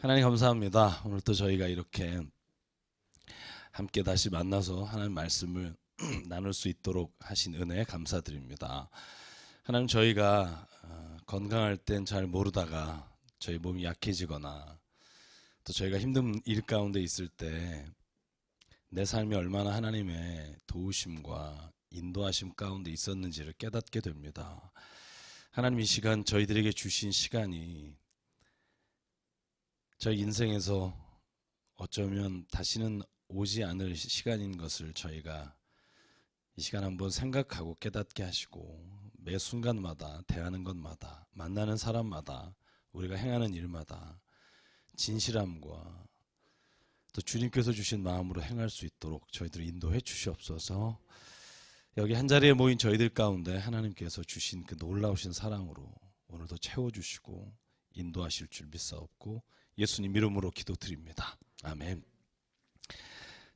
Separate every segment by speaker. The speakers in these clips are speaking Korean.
Speaker 1: 하나님 감사합니다. 오늘 또 저희가 이렇게 함께 다시 만나서 하나님 말씀을 나눌 수 있도록 하신 은혜에 감사드립니다. 하나님, 저희가 건강할 땐 잘 모르다가 저희 몸이 약해지거나 또 저희가 힘든 일 가운데 있을 때 내 삶이 얼마나 하나님의 도우심과 인도하심 가운데 있었는지를 깨닫게 됩니다. 하나님, 이 시간 저희들에게 주신 시간이 저희 인생에서 어쩌면 다시는 오지 않을 시간인 것을 저희가 이 시간 한번 생각하고 깨닫게 하시고, 매 순간마다 대하는 것마다 만나는 사람마다 우리가 행하는 일마다 진실함과 또 주님께서 주신 마음으로 행할 수 있도록 저희들을 인도해 주시옵소서. 여기 한자리에 모인 저희들 가운데 하나님께서 주신 그 놀라우신 사랑으로 오늘도 채워주시고 인도하실 줄 믿사옵고 예수님 이름으로 기도드립니다. 아멘.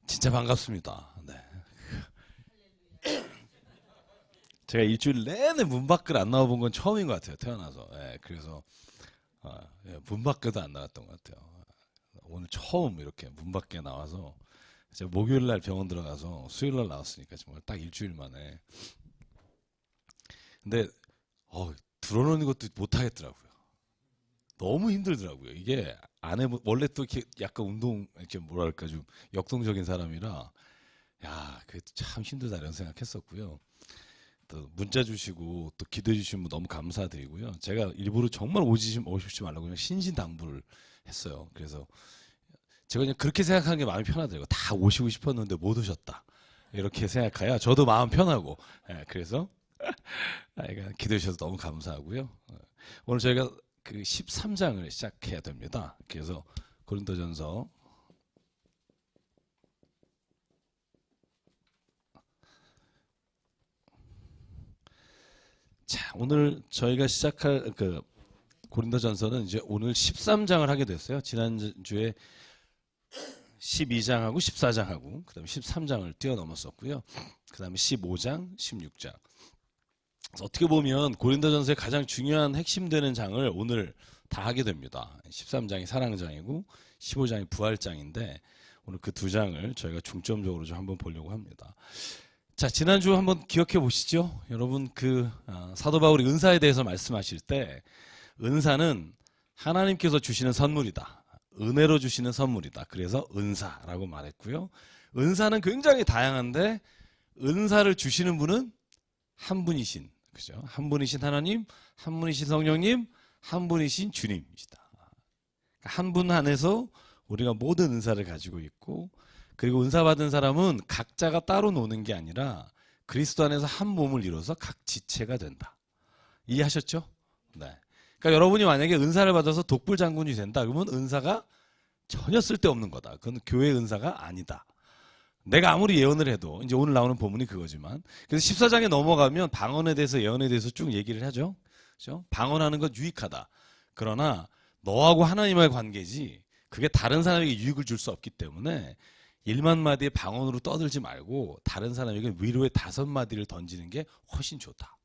Speaker 1: 진짜 반갑습니다. 네. 제가 일주일 내내 문 밖을 안 나와본 건 처음인 것 같아요. 태어나서. 네, 그래서 문 밖에도 안 나왔던 것 같아요. 오늘 처음 이렇게 문 밖에 나와서 제가 목요일 날 병원 들어가서 수요일 날 나왔으니까 정말 딱 일주일 만에. 근데 들어오는 것도 못 하겠더라고요. 너무 힘들더라고요. 이게 안 해본, 원래 또 이렇게 약간 운동, 이렇게 뭐랄까 좀 역동적인 사람이라, 야, 그게 참 힘들다 이런 생각했었고요. 또 문자 주시고 또 기도해 주시면 너무 감사드리고요. 제가 일부러 정말 오십시오 말라고 그냥 신신당부를 했어요. 그래서 제가 그냥 그렇게 생각하는 게 마음이 편하더라고요. 다 오시고 싶었는데 못 오셨다, 이렇게 생각해야 저도 마음 편하고. 그래서 기도해 주셔서 너무 감사하고요. 오늘 저희가 그 13장을 시작해야 됩니다. 그래서 고린도전서 오늘 저희가 시작할 그 고린도전서는 이제 오늘 13장을 하게 됐어요. 지난주에 12장하고 14장하고 그다음에 13장을 뛰어넘었었고요. 그다음에 15장, 16장. 어떻게 보면 고린도전서의 가장 중요한 핵심되는 장을 오늘 다 하게 됩니다. 13장이 사랑장이고 15장이 부활장인데 오늘 그 두 장을 저희가 중점적으로 좀 한번 보려고 합니다. 자, 지난주 한번 기억해 보시죠. 여러분, 사도 바울이 은사에 대해서 말씀하실 때 은사는 하나님께서 주시는 선물이다, 은혜로 주시는 선물이다. 그래서 은사라고 말했고요. 은사는 굉장히 다양한데 은사를 주시는 분은 한 분이신, 그죠? 한 분이신 하나님, 한 분이신 성령님, 한 분이신 주님이시다. 한 분 안에서 우리가 모든 은사를 가지고 있고, 그리고 은사 받은 사람은 각자가 따로 노는 게 아니라 그리스도 안에서 한 몸을 이뤄서 각 지체가 된다. 이해하셨죠? 네. 그러니까 여러분이 만약에 은사를 받아서 독불 장군이 된다, 그러면 은사가 전혀 쓸데없는 거다. 그건 교회 은사가 아니다. 내가 아무리 예언을 해도, 이제 오늘 나오는 본문이 그거지만, 그래서 14장에 넘어가면 방언에 대해서, 예언에 대해서 쭉 얘기를 하죠. 그렇죠? 방언하는 건 유익하다. 그러나 너하고 하나님과의 관계지 그게 다른 사람에게 유익을 줄 수 없기 때문에 1만 마디의 방언으로 떠들지 말고 다른 사람에게 위로의 5마디를 던지는 게 훨씬 좋다.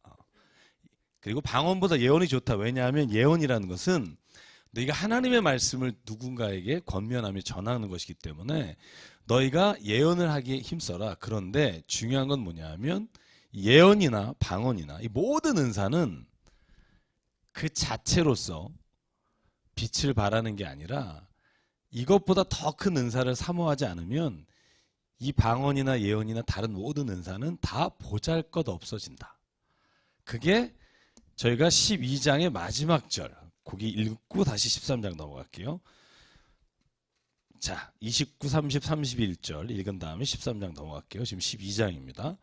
Speaker 1: 그리고 방언보다 예언이 좋다. 왜냐하면 예언이라는 것은 너희가 하나님의 말씀을 누군가에게 권면하며 전하는 것이기 때문에 너희가 예언을 하기에 힘써라. 그런데 중요한 건 뭐냐 하면 예언이나 방언이나 이 모든 은사는 그 자체로서 빛을 발하는 게 아니라 이것보다 더 큰 은사를 사모하지 않으면 이 방언이나 예언이나 다른 모든 은사는 다 보잘것 없어진다. 그게 저희가 12장의 마지막 절, 거기 읽고 다시 13장 넘어갈게요. 자, 29, 30, 31절 읽은 다음에 13장 넘어갈게요. 지금 12장입니다.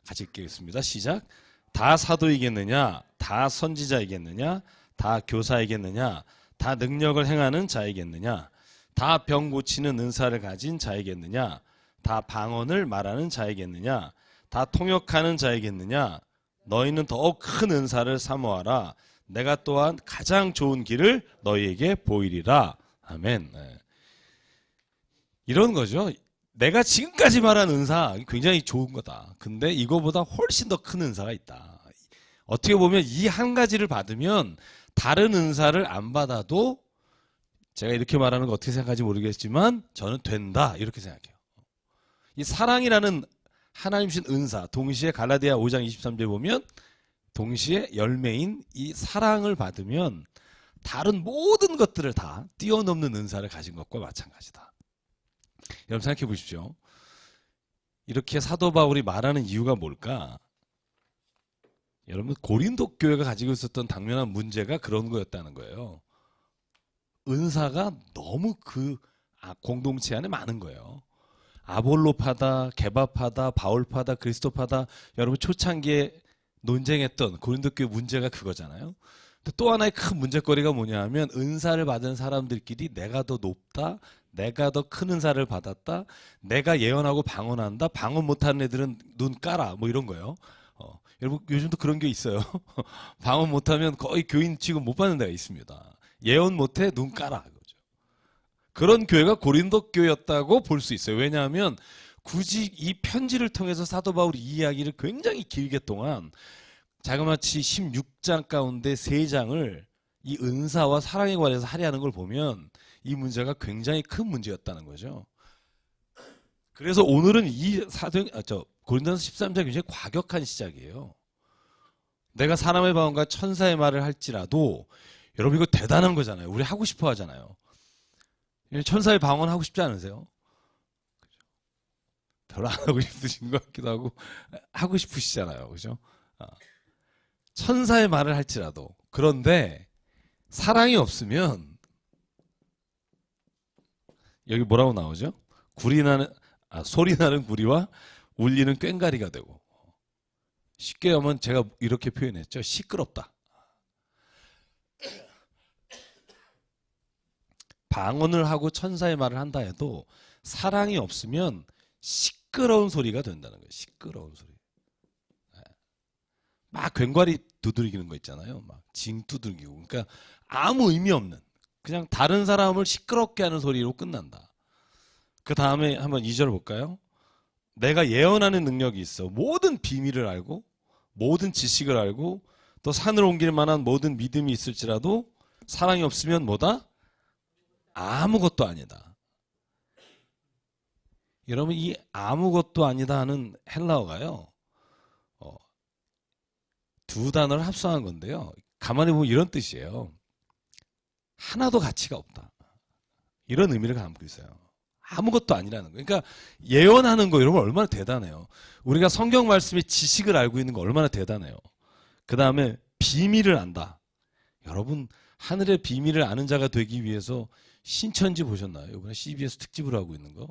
Speaker 1: 같이 읽겠습니다. 시작. 다 사도이겠느냐? 다 선지자이겠느냐? 다 교사이겠느냐? 다 능력을 행하는 자이겠느냐? 다 병 고치는 은사를 가진 자이겠느냐? 다 방언을 말하는 자이겠느냐? 다 통역하는 자이겠느냐? 너희는 더욱 큰 은사를 사모하라. 내가 또한 가장 좋은 길을 너희에게 보이리라. 아멘. 네. 이런 거죠. 내가 지금까지 말한 은사 굉장히 좋은 거다. 근데 이거보다 훨씬 더 큰 은사가 있다. 어떻게 보면 이 한 가지를 받으면 다른 은사를 안 받아도 제가 이렇게 말하는 거 어떻게 생각하지 모르겠지만 저는 된다 이렇게 생각해요. 이 사랑이라는 하나님 주신 은사, 동시에 갈라디아 5장 23절 보면 동시에 열매인 이 사랑을 받으면 다른 모든 것들을 다 뛰어넘는 은사를 가진 것과 마찬가지다. 여러분 생각해 보십시오. 이렇게 사도 바울이 말하는 이유가 뭘까? 여러분 고린도 교회가 가지고 있었던 당면한 문제가 그런 거였다는 거예요. 은사가 너무 그 공동체 안에 많은 거예요. 아볼로파다, 게바파다, 바울파다, 그리스도파다. 여러분 초창기에 논쟁했던 고린도 교회 문제가 그거잖아요. 또 하나의 큰 문제거리가 뭐냐 하면 은사를 받은 사람들끼리 내가 더 높다, 내가 더 큰 은사를 받았다, 내가 예언하고 방언한다, 방언 못하는 애들은 눈 까라 뭐 이런 거예요. 여러분 요즘도 그런 게 있어요. 방언 못하면 거의 교인 취급 못 받는 데가 있습니다. 예언 못해 눈 까라 그거죠. 그런 교회가 고린도 교회였다고 볼 수 있어요. 왜냐하면 굳이 이 편지를 통해서 사도 바울이 이 이야기를 굉장히 길게 동안 자그마치 16장 가운데 3장을 이 은사와 사랑에 관해서 할애하는 걸 보면 이 문제가 굉장히 큰 문제였다는 거죠. 그래서 오늘은 이 고린도전서 13장 굉장히 과격한 시작이에요. 내가 사람의 방언과 천사의 말을 할지라도 여러분 이거 대단한 거잖아요. 우리 하고 싶어 하잖아요. 천사의 방언 하고 싶지 않으세요? 별로 안 하고 싶으신 것 같기도 하고 하고 싶으시잖아요. 그죠? 천사의 말을 할지라도 그런데 사랑이 없으면 여기 뭐라고 나오죠? 소리 나는 구리와 울리는 꽹과리가 되고 쉽게 하면 제가 이렇게 표현했죠. 시끄럽다. 방언을 하고 천사의 말을 한다 해도 사랑이 없으면 시끄러운 소리가 된다는 거예요. 시끄러운 소리. 막 꽹과리 두들기는 거 있잖아요. 막 징 두들기고. 그러니까 아무 의미 없는 그냥 다른 사람을 시끄럽게 하는 소리로 끝난다. 그 다음에 한번 2절 볼까요? 내가 예언하는 능력이 있어. 모든 비밀을 알고 모든 지식을 알고 또 산을 옮길 만한 모든 믿음이 있을지라도 사랑이 없으면 뭐다? 아무것도 아니다. 여러분 이 아무것도 아니다 하는 헬라어가요. 두 단어를 합성한 건데요. 가만히 보면 이런 뜻이에요. 하나도 가치가 없다. 이런 의미를 담고 있어요. 아무것도 아니라는 거예요. 그러니까 예언하는 거 여러분 얼마나 대단해요. 우리가 성경 말씀의 지식을 알고 있는 거 얼마나 대단해요. 그 다음에 비밀을 안다. 여러분 하늘의 비밀을 아는 자가 되기 위해서 신천지 보셨나요? 이번에 CBS 특집을 하고 있는 거.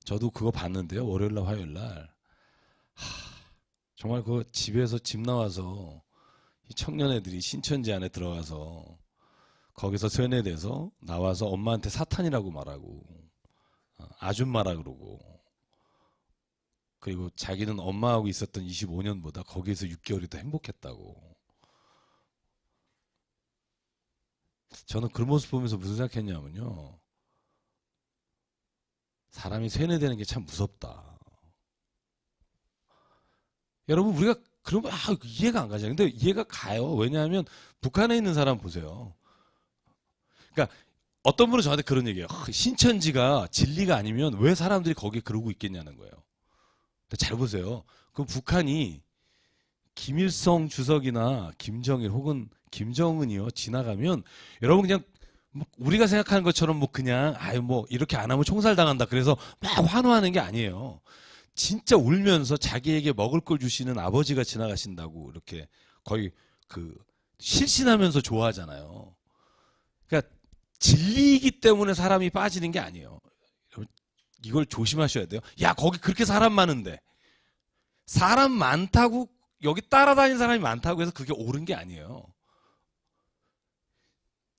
Speaker 1: 저도 그거 봤는데요. 월요일날 화요일날. 정말 그 집에서 집 나와서 이 청년 애들이 신천지 안에 들어가서 거기서 세뇌돼서 나와서 엄마한테 사탄이라고 말하고 아줌마라 그러고 그리고 자기는 엄마하고 있었던 25년보다 거기에서 6개월이 더 행복했다고. 저는 그런 모습 보면서 무슨 생각했냐면요. 사람이 세뇌되는 게 참 무섭다. 여러분 우리가 그러면 이해가 안 가잖아요. 근데 이해가 가요. 왜냐하면 북한에 있는 사람 보세요. 그러니까 어떤 분은 저한테 그런 얘기해요. 신천지가 진리가 아니면 왜 사람들이 거기에 그러고 있겠냐는 거예요. 근데 잘 보세요. 그럼 북한이 김일성 주석이나 김정일 혹은 김정은이요 지나가면 여러분 그냥 우리가 생각하는 것처럼 뭐 그냥 뭐 이렇게 안 하면 총살당한다 그래서 막 환호하는 게 아니에요. 진짜 울면서 자기에게 먹을 걸 주시는 아버지가 지나가신다고 이렇게 거의 그 실신하면서 좋아하잖아요. 그러니까 진리이기 때문에 사람이 빠지는 게 아니에요. 이걸 조심하셔야 돼요. 야 거기 그렇게 사람 많은데 사람 많다고 여기 따라다니는 사람이 많다고 해서 그게 옳은 게 아니에요.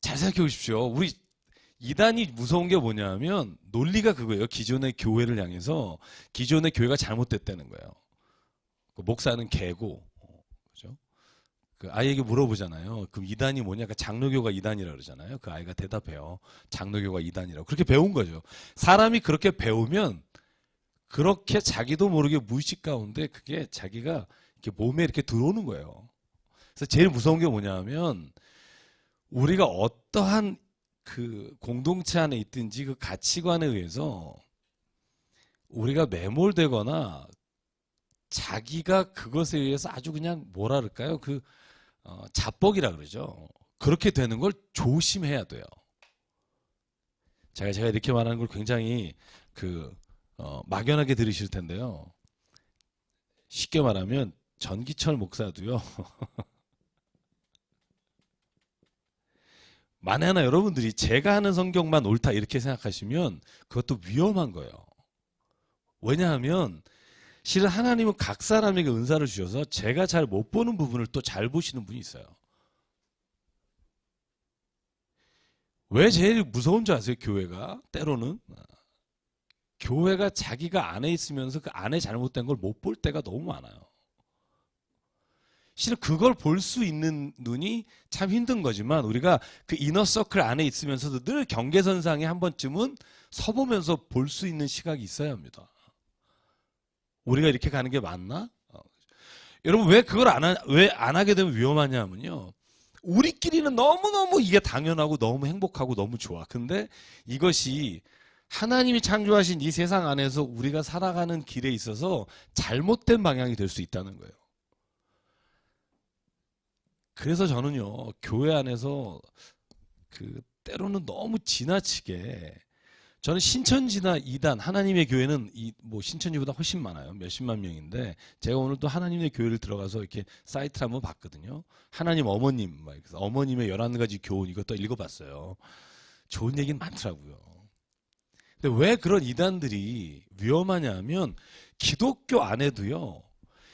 Speaker 1: 잘 생각해 보십시오. 우리 이단이 무서운 게 뭐냐면 논리가 그거예요. 기존의 교회를 향해서 기존의 교회가 잘못됐다는 거예요. 그 목사는 개고, 그죠? 그 아이에게 물어보잖아요. 그럼 이단이 뭐냐? 그 장로교가 이단이라고 그러잖아요. 그 아이가 대답해요. 장로교가 이단이라고. 그렇게 배운 거죠. 사람이 그렇게 배우면 그렇게 자기도 모르게 무의식 가운데 그게 자기가 이렇게 몸에 이렇게 들어오는 거예요. 그래서 제일 무서운 게 뭐냐면 우리가 어떠한 그 공동체 안에 있든지 그 가치관에 의해서 우리가 매몰되거나 자기가 그것에 의해서 아주 그냥 뭐라 그럴까요? 자뻑이라 그러죠. 그렇게 되는 걸 조심해야 돼요. 제가 이렇게 말하는 걸 굉장히 막연하게 들으실 텐데요. 쉽게 말하면 전기철 목사도요. 만에 하나 여러분들이 제가 하는 성경만 옳다 이렇게 생각하시면 그것도 위험한 거예요. 왜냐하면 실은 하나님은 각 사람에게 은사를 주셔서 제가 잘 못 보는 부분을 또 잘 보시는 분이 있어요. 왜 제일 무서운 줄 아세요? 교회가 때로는 교회가 자기가 안에 있으면서 그 안에 잘못된 걸 못 볼 때가 너무 많아요. 실은 그걸 볼 수 있는 눈이 참 힘든 거지만 우리가 그 이너서클 안에 있으면서도 늘 경계선상에 한 번쯤은 서보면서 볼 수 있는 시각이 있어야 합니다. 우리가 이렇게 가는 게 맞나? 여러분 왜 그걸 왜 안 하게 되면 위험하냐면요. 우리끼리는 너무너무 이게 당연하고 너무 행복하고 너무 좋아. 근데 이것이 하나님이 창조하신 이 세상 안에서 우리가 살아가는 길에 있어서 잘못된 방향이 될 수 있다는 거예요. 그래서 저는요, 교회 안에서 때로는 너무 지나치게 저는 신천지나 이단 하나님의 교회는 신천지보다 훨씬 많아요. 몇십만 명인데 제가 오늘 또 하나님의 교회를 들어가서 이렇게 사이트를 한번 봤거든요. 하나님 어머님, 어머님의 11가지 교훈 이것도 읽어봤어요. 좋은 얘기는 많더라고요. 근데 왜 그런 이단들이 위험하냐면 기독교 안에도요.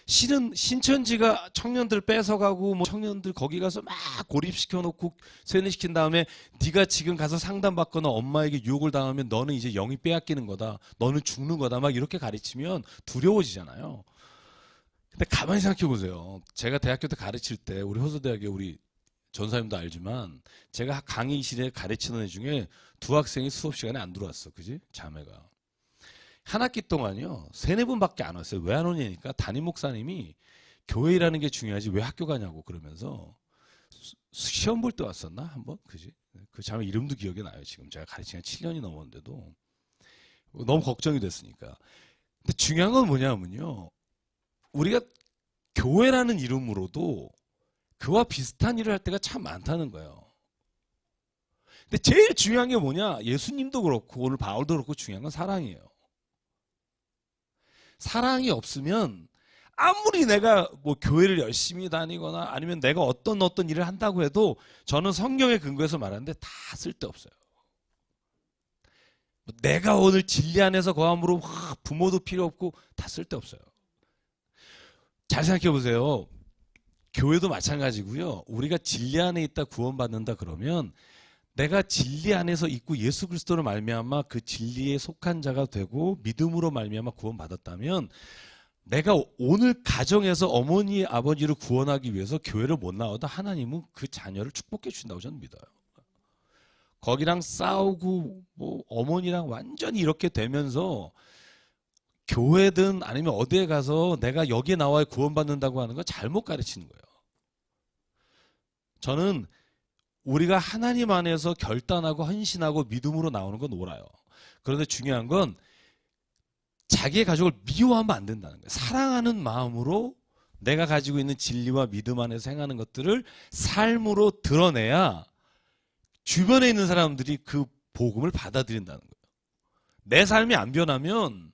Speaker 1: 실은 신천지가 청년들 뺏어가고 청년들 거기 가서 막 고립시켜놓고 세뇌시킨 다음에 네가 지금 가서 상담받거나 엄마에게 유혹을 당하면 너는 이제 영이 빼앗기는 거다. 너는 죽는 거다. 막 이렇게 가르치면 두려워지잖아요. 근데 가만히 생각해 보세요. 제가 대학교 때 가르칠 때 우리 호서대학에 우리 전사님도 알지만 제가 강의실에 가르치는 애 중에 2학생이 수업 시간에 안 들어왔어. 그지? 자매가. 한 학기 동안요, 3-4분밖에 안 왔어요. 왜 안 오냐니까 담임 목사님이 교회 일하는 게 중요하지 왜 학교 가냐고 그러면서 시험 볼 때 왔었나? 한번? 그지? 그 자매 이름도 기억이 나요. 지금 제가 가르친 지 7년이 넘었는데도 너무 걱정이 됐으니까. 근데 중요한 건 뭐냐면요, 우리가 교회라는 이름으로도 그와 비슷한 일을 할 때가 참 많다는 거예요. 근데 제일 중요한 게 뭐냐? 예수님도 그렇고 오늘 바울도 그렇고 중요한 건 사랑이에요. 사랑이 없으면 아무리 내가 교회를 열심히 다니거나 아니면 내가 어떤 일을 한다고 해도 저는 성경에 근거해서 말하는데 다 쓸데없어요. 내가 오늘 진리 안에서 거함으로 부모도 필요 없고 다 쓸데없어요. 잘 생각해 보세요. 교회도 마찬가지고요. 우리가 진리 안에 있다 구원받는다 그러면 내가 진리 안에서 있고 예수 그리스도로 말미암아 그 진리에 속한 자가 되고 믿음으로 말미암아 구원받았다면 내가 오늘 가정에서 어머니 아버지를 구원하기 위해서 교회를 못 나와도 하나님은 그 자녀를 축복해 주신다고 저는 믿어요. 거기랑 싸우고 어머니랑 완전히 이렇게 되면서 교회든 아니면 어디에 가서 내가 여기에 나와야 구원받는다고 하는 건 잘못 가르치는 거예요. 저는 우리가 하나님 안에서 결단하고 헌신하고 믿음으로 나오는 건 옳아요. 그런데 중요한 건 자기의 가족을 미워하면 안 된다는 거예요. 사랑하는 마음으로 내가 가지고 있는 진리와 믿음 안에서 행하는 것들을 삶으로 드러내야 주변에 있는 사람들이 그 복음을 받아들인다는 거예요. 내 삶이 안 변하면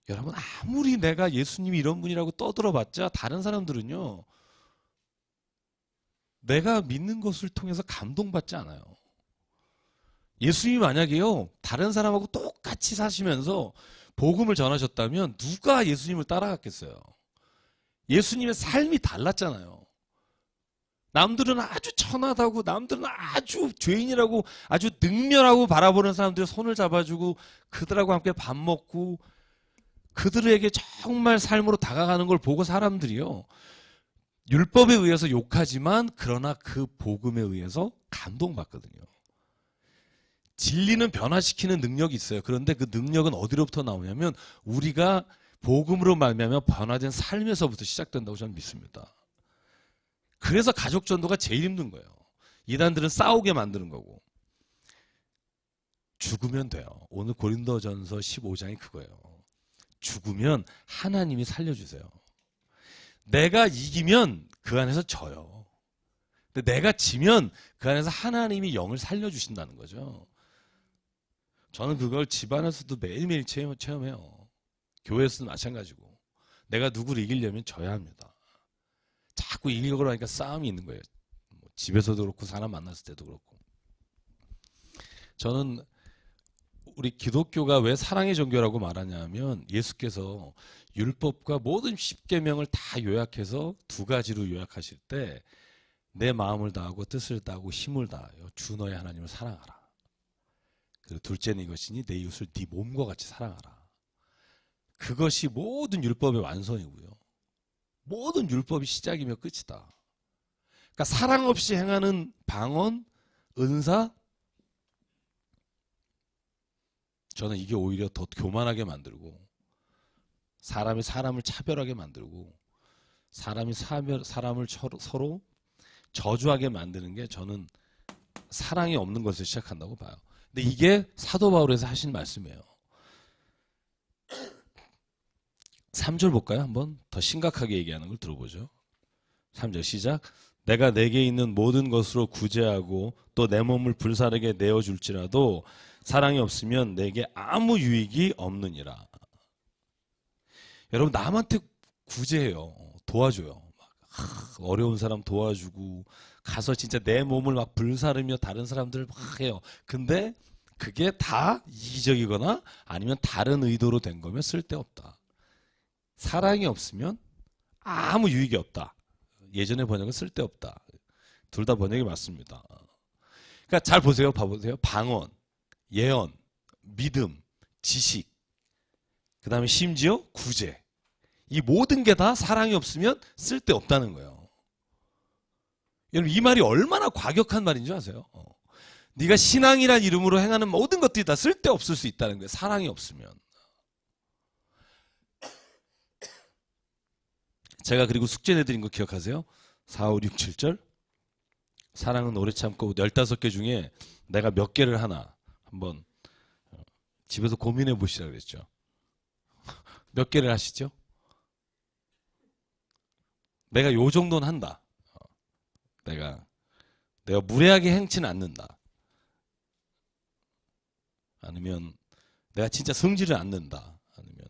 Speaker 1: 여러분 아무리 내가 예수님이 이런 분이라고 떠들어봤자 다른 사람들은요. 내가 믿는 것을 통해서 감동받지 않아요. 예수님이 만약에요, 다른 사람하고 똑같이 사시면서 복음을 전하셨다면 누가 예수님을 따라갔겠어요? 예수님의 삶이 달랐잖아요. 남들은 아주 천하다고, 남들은 아주 죄인이라고, 아주 능멸하고 바라보는 사람들의 손을 잡아주고 그들하고 함께 밥 먹고 그들에게 정말 삶으로 다가가는 걸 보고 사람들이요. 율법에 의해서 욕하지만 그러나 그 복음에 의해서 감동받거든요. 진리는 변화시키는 능력이 있어요. 그런데 그 능력은 어디로부터 나오냐면 우리가 복음으로 말미암아 변화된 삶에서부터 시작된다고 저는 믿습니다. 그래서 가족 전도가 제일 힘든 거예요. 이단들은 싸우게 만드는 거고. 죽으면 돼요. 오늘 고린도전서 15장이 그거예요. 죽으면 하나님이 살려주세요. 내가 이기면 그 안에서 져요. 근데 내가 지면 그 안에서 하나님이 영을 살려주신다는 거죠. 저는 그걸 집안에서도 매일매일 체험해요. 교회에서도 마찬가지고. 내가 누구를 이기려면 져야 합니다. 자꾸 이기려고 하니까 싸움이 있는 거예요. 집에서도 그렇고 사람 만났을 때도 그렇고. 저는 우리 기독교가 왜 사랑의 종교라고 말하냐면 예수께서 율법과 모든 10계명을 다 요약해서 두 가지로 요약하실 때 내 마음을 다하고 뜻을 다하고 힘을 다하여 주 너의 하나님을 사랑하라. 그리고 둘째는 이것이니 내 이웃을 네 몸과 같이 사랑하라. 그것이 모든 율법의 완성이고요. 모든 율법이 시작이며 끝이다. 그러니까 사랑 없이 행하는 방언, 은사, 저는 이게 오히려 더 교만하게 만들고 사람이 사람을 차별하게 만들고 사람이 사람을 서로 저주하게 만드는 게 저는 사랑이 없는 것을 시작한다고 봐요. 근데 이게 사도 바울에서 하신 말씀이에요. 3절 볼까요? 한번 더 심각하게 얘기하는 걸 들어보죠. 3절 시작. 내가 내게 있는 모든 것으로 구제하고 또 내 몸을 불사르게 내어줄지라도 사랑이 없으면 내게 아무 유익이 없느니라. 여러분 남한테 구제해요. 도와줘요. 어려운 사람 도와주고 가서 진짜 내 몸을 막 불사르며 다른 사람들을 막 해요. 근데 그게 다 이기적이거나 아니면 다른 의도로 된 거면 쓸데없다. 사랑이 없으면 아무 유익이 없다. 예전에 번역은 쓸데없다. 둘 다 번역이 맞습니다. 그러니까 잘 보세요. 봐보세요. 방언, 예언, 믿음, 지식, 그 다음에 심지어 구제. 이 모든 게 다 사랑이 없으면 쓸데없다는 거예요. 여러분 이 말이 얼마나 과격한 말인 줄 아세요? 네가 신앙이란 이름으로 행하는 모든 것들이 다 쓸데없을 수 있다는 거예요. 사랑이 없으면. 제가 그리고 숙제 내드린 거 기억하세요? 4, 5, 6, 7절 사랑은 오래 참고 15개 중에 내가 몇 개를 하나 한번 집에서 고민해 보시라 그랬죠. 몇 개를 하시죠? 내가 요 정도는 한다. 내가 무례하게 행치는 않는다. 아니면 내가 진짜 성질을 않는다. 아니면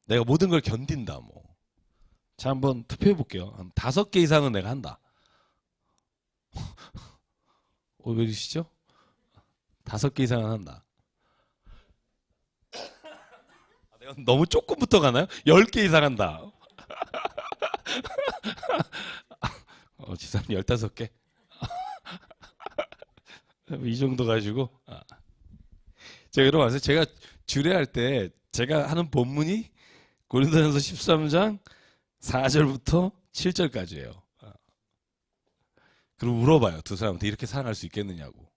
Speaker 1: 내가 모든 걸 견딘다. 자, 한번 투표해 볼게요. 한 5개 이상은 내가 한다. 왜 이러시죠? 5개 이상은 한다. 내가 너무 조금부터 가나요? 10개 이상 한다. 지사님 15개? 이 정도 가지고. 제가 여러분 아세요? 제가 주례할 때 제가 하는 본문이 고린도전서 13장 4절부터 7절까지예요. 그리고 물어봐요. 두 사람한테 이렇게 사랑할 수 있겠느냐고.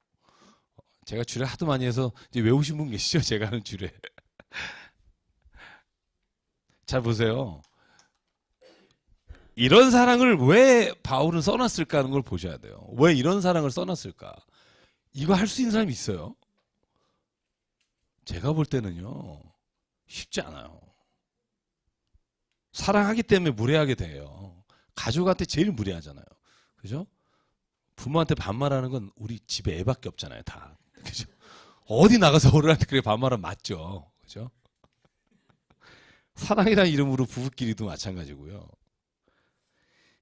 Speaker 1: 제가 주례 하도 많이 해서 이제 외우신 분 계시죠? 제가 하는 주례. 잘 보세요. 이런 사랑을 왜 바울은 써놨을까 하는 걸 보셔야 돼요. 왜 이런 사랑을 써놨을까? 이거 할 수 있는 사람이 있어요? 제가 볼 때는요. 쉽지 않아요. 사랑하기 때문에 무례하게 돼요. 가족한테 제일 무례하잖아요. 그죠? 부모한테 반말하는 건 우리 집에 애밖에 없잖아요. 다. 그죠? 어디 나가서 어른한테 그렇게 반말하면 맞죠. 그죠? 사랑이라는 이름으로 부부끼리도 마찬가지고요.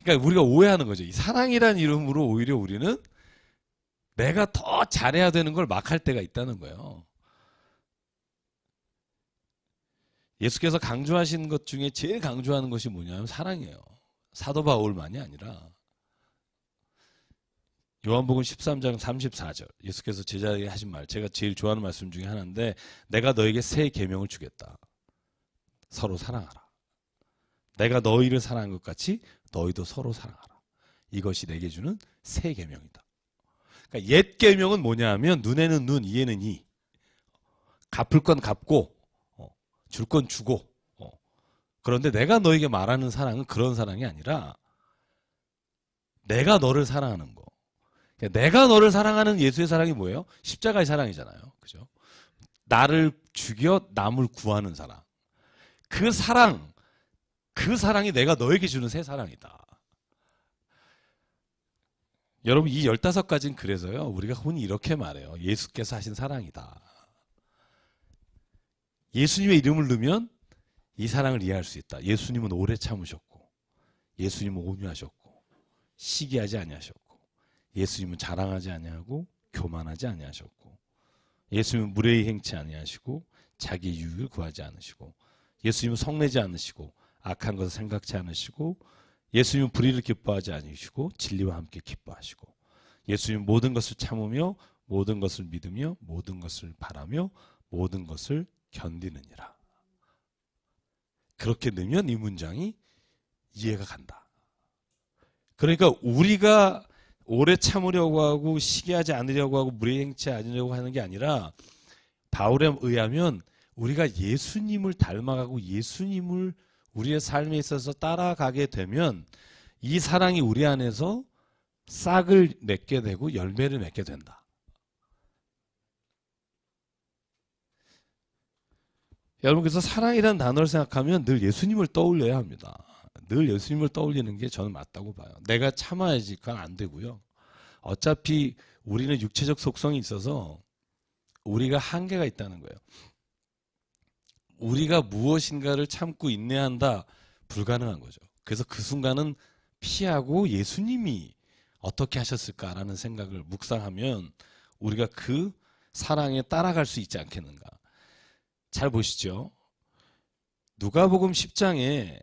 Speaker 1: 그러니까 우리가 오해하는 거죠. 이 사랑이라는 이름으로 오히려 우리는 내가 더 잘해야 되는 걸 막 할 때가 있다는 거예요. 예수께서 강조하신 것 중에 제일 강조하는 것이 뭐냐면 사랑이에요. 사도 바울만이 아니라 요한복음 13장 34절 예수께서 제자에게 하신 말, 제가 제일 좋아하는 말씀 중에 하나인데 내가 너에게 새 계명을 주겠다. 서로 사랑하라. 내가 너희를 사랑한 것 같이 너희도 서로 사랑하라. 이것이 내게 주는 새 계명이다. 그러니까 옛 계명은 뭐냐 하면 눈에는 눈, 이에는 이. 갚을 건 갚고 줄 건 주고. 그런데 내가 너에게 말하는 사랑은 그런 사랑이 아니라 내가 너를 사랑하는 거. 내가 너를 사랑하는 예수의 사랑이 뭐예요? 십자가의 사랑이잖아요. 그죠? 나를 죽여 남을 구하는 사랑. 그 사랑, 그 사랑이 내가 너에게 주는 새 사랑이다. 여러분, 이 15가지는 그래서요, 우리가 흔히 이렇게 말해요. 예수께서 하신 사랑이다. 예수님의 이름을 넣으면 이 사랑을 이해할 수 있다. 예수님은 오래 참으셨고, 예수님은 온유하셨고, 시기하지 아니하셨고, 예수님은 자랑하지 아니하고, 교만하지 아니하셨고, 예수님은 무례히 행치 아니하시고, 자기 유익을 구하지 않으시고, 예수님은 성내지 않으시고, 악한 것을 생각지 않으시고, 예수님은 불의를 기뻐하지 않으시고 진리와 함께 기뻐하시고, 예수님은 모든 것을 참으며 모든 것을 믿으며 모든 것을 바라며 모든 것을 견디느니라. 그렇게 넣으면 이 문장이 이해가 간다. 그러니까 우리가 오래 참으려고 하고 시기하지 않으려고 하고 무례행치 않으려고 하는 게 아니라, 바울에 의하면 우리가 예수님을 닮아가고 예수님을 우리의 삶에 있어서 따라가게 되면 이 사랑이 우리 안에서 싹을 맺게 되고 열매를 맺게 된다. 여러분, 그래서 사랑이라는 단어를 생각하면 늘 예수님을 떠올려야 합니다. 늘 예수님을 떠올리는 게 저는 맞다고 봐요. 내가 참아야지 그건 안 되고요. 어차피 우리는 육체적 속성이 있어서 우리가 한계가 있다는 거예요. 우리가 무엇인가를 참고 인내한다, 불가능한 거죠. 그래서 그 순간은 피하고 예수님이 어떻게 하셨을까라는 생각을 묵상하면 우리가 그 사랑에 따라갈 수 있지 않겠는가. 잘 보시죠. 누가복음 10장에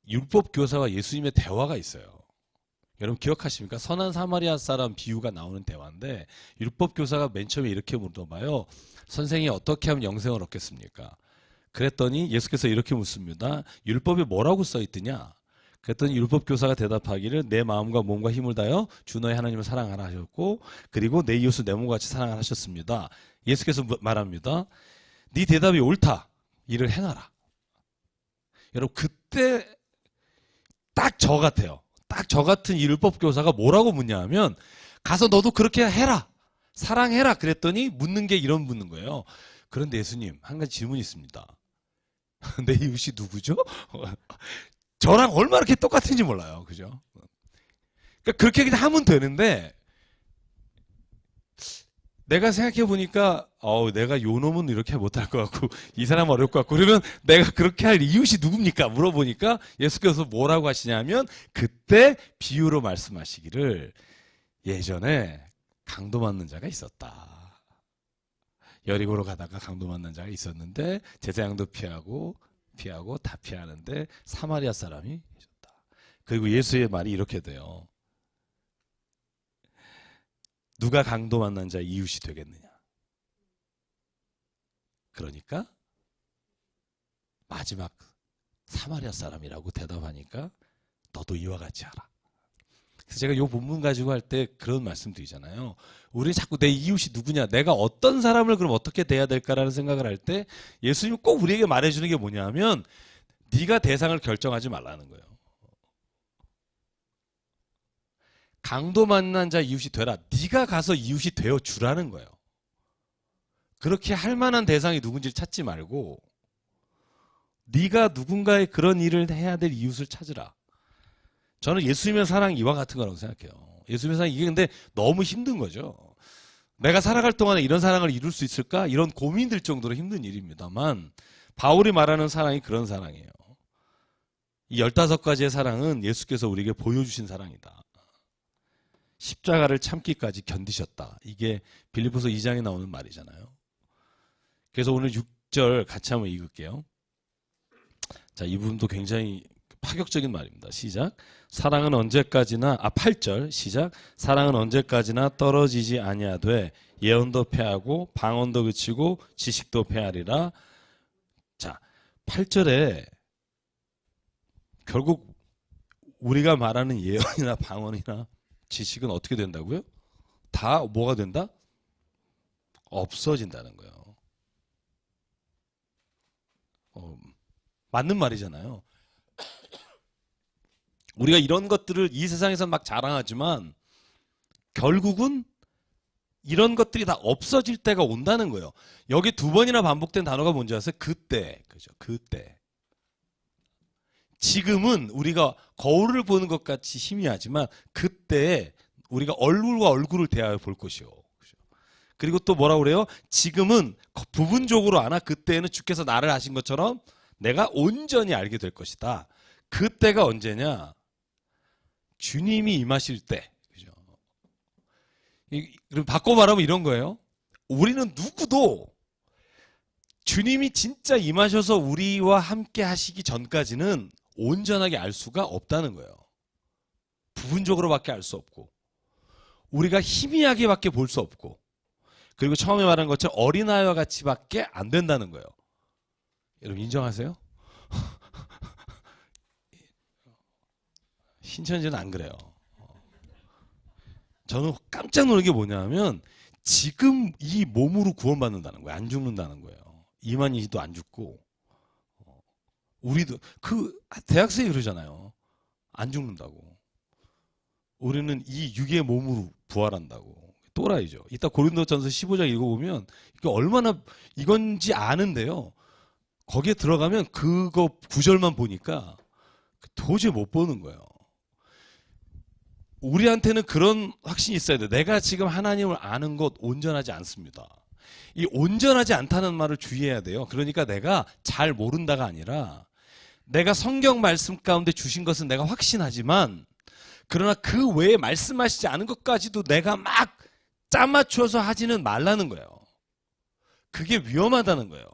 Speaker 1: 율법 교사와 예수님의 대화가 있어요. 여러분 기억하십니까? 선한 사마리아 사람 비유가 나오는 대화인데, 율법 교사가 맨 처음에 이렇게 물어봐요. 선생이 어떻게 하면 영생을 얻겠습니까? 그랬더니 예수께서 이렇게 묻습니다. 율법에 뭐라고 써있더냐? 그랬더니 율법 교사가 대답하기를 내 마음과 몸과 힘을 다하여 주 너의 하나님을 사랑하라 하셨고, 그리고 내 이웃을 내 몸과 같이 사랑하라 하셨습니다. 예수께서 말합니다. 네 대답이 옳다. 이를 행하라. 여러분 그때 딱 저 같아요. 딱 저 같은 이 율법 교사가 뭐라고 묻냐 하면, 가서 너도 그렇게 해라. 사랑해라. 그랬더니 묻는 게 이런 묻는 거예요. 그런데 예수님, 한 가지 질문이 있습니다. 내 이웃이 누구죠? 저랑 얼마나 이렇게 똑같은지 몰라요. 그죠? 그러니까 그렇게 그냥 하면 되는데, 내가 생각해 보니까, 내가 요 놈은 이렇게 못할 것 같고, 이 사람 어려울 것 같고, 그러면 내가 그렇게 할 이웃이 누굽니까? 물어보니까 예수께서 뭐라고 하시냐면, 그때 비유로 말씀하시기를, 예전에 강도 맞는 자가 있었다. 여리고로 가다가 강도 맞는 자가 있었는데 제사장도 피하고 다 피하는데 사마리아 사람이 계셨다. 그리고 예수의 말이 이렇게 돼요. 누가 강도 만난 자의 이웃이 되겠느냐? 그러니까 마지막 사마리아 사람이라고 대답하니까 너도 이와 같이 하라. 그래서 제가 이 본문 가지고 할 때 그런 말씀 드리잖아요. 우리 자꾸 내 이웃이 누구냐, 내가 어떤 사람을 그럼 어떻게 대해야 될까라는 생각을 할 때 예수님이 꼭 우리에게 말해주는 게 뭐냐 하면, 네가 대상을 결정하지 말라는 거예요. 강도 만난 자 이웃이 되라. 네가 가서 이웃이 되어 주라는 거예요. 그렇게 할 만한 대상이 누군지를 찾지 말고 네가 누군가의 그런 일을 해야 될 이웃을 찾으라. 저는 예수님의 사랑이 이와 같은 거라고 생각해요. 예수님의 사랑이 이게 근데 너무 힘든 거죠. 내가 살아갈 동안에 이런 사랑을 이룰 수 있을까? 이런 고민들 정도로 힘든 일입니다만, 바울이 말하는 사랑이 그런 사랑이에요. 이 15가지의 사랑은 예수께서 우리에게 보여주신 사랑이다. 십자가를 참기까지 견디셨다. 이게 빌립보서 2장에 나오는 말이잖아요. 그래서 오늘 6절 같이 한번 읽을게요. 자, 이 부분도 굉장히 파격적인 말입니다. 시작. 사랑은 언제까지나 8절 시작. 사랑은 언제까지나 떨어지지 아니하되 예언도 패하고 방언도 그치고 지식도 패하리라. 자, 8절에 결국 우리가 말하는 예언이나 방언이나 지식은 어떻게 된다고요? 다 뭐가 된다? 없어진다는 거예요. 맞는 말이잖아요. 우리가 이런 것들을 이 세상에서 막 자랑하지만 결국은 이런 것들이 다 없어질 때가 온다는 거예요. 여기 두 번이나 반복된 단어가 뭔지 아세요? 그때. 그죠? 그때. 지금은 우리가 거울을 보는 것 같이 희미하지만 그때 우리가 얼굴과 얼굴을 대하여 볼 것이요. 그죠? 그리고 또 뭐라고 그래요? 지금은 부분적으로 아나 그때는 주께서 나를 아신 것처럼 내가 온전히 알게 될 것이다. 그때가 언제냐? 주님이 임하실 때. 그죠? 그럼 바꿔 말하면 이런 거예요. 우리는 누구도 주님이 진짜 임하셔서 우리와 함께 하시기 전까지는 온전하게 알 수가 없다는 거예요. 부분적으로밖에 알 수 없고 우리가 희미하게밖에 볼 수 없고 그리고 처음에 말한 것처럼 어린아이와 같이밖에 안 된다는 거예요. 여러분 인정하세요? 신천지는 안 그래요. 저는 깜짝 놀란 게 뭐냐면 지금 이 몸으로 구원받는다는 거예요. 안 죽는다는 거예요. 이만희도 안 죽고 우리도 그 대학생이 그러잖아요. 안 죽는다고. 우리는 이 육의 몸으로 부활한다고. 또라이죠. 이따 고린도전서 15장 읽어보면 이게 얼마나 이건지 아는데요. 거기에 들어가면 그거 구절만 보니까 도저히 못 보는 거예요. 우리한테는 그런 확신이 있어야 돼. 내가 지금 하나님을 아는 것 온전하지 않습니다. 이 온전하지 않다는 말을 주의해야 돼요. 그러니까 내가 잘 모른다가 아니라 내가 성경 말씀 가운데 주신 것은 내가 확신하지만 그러나 그 외에 말씀하시지 않은 것까지도 내가 막 짜맞춰서 하지는 말라는 거예요. 그게 위험하다는 거예요.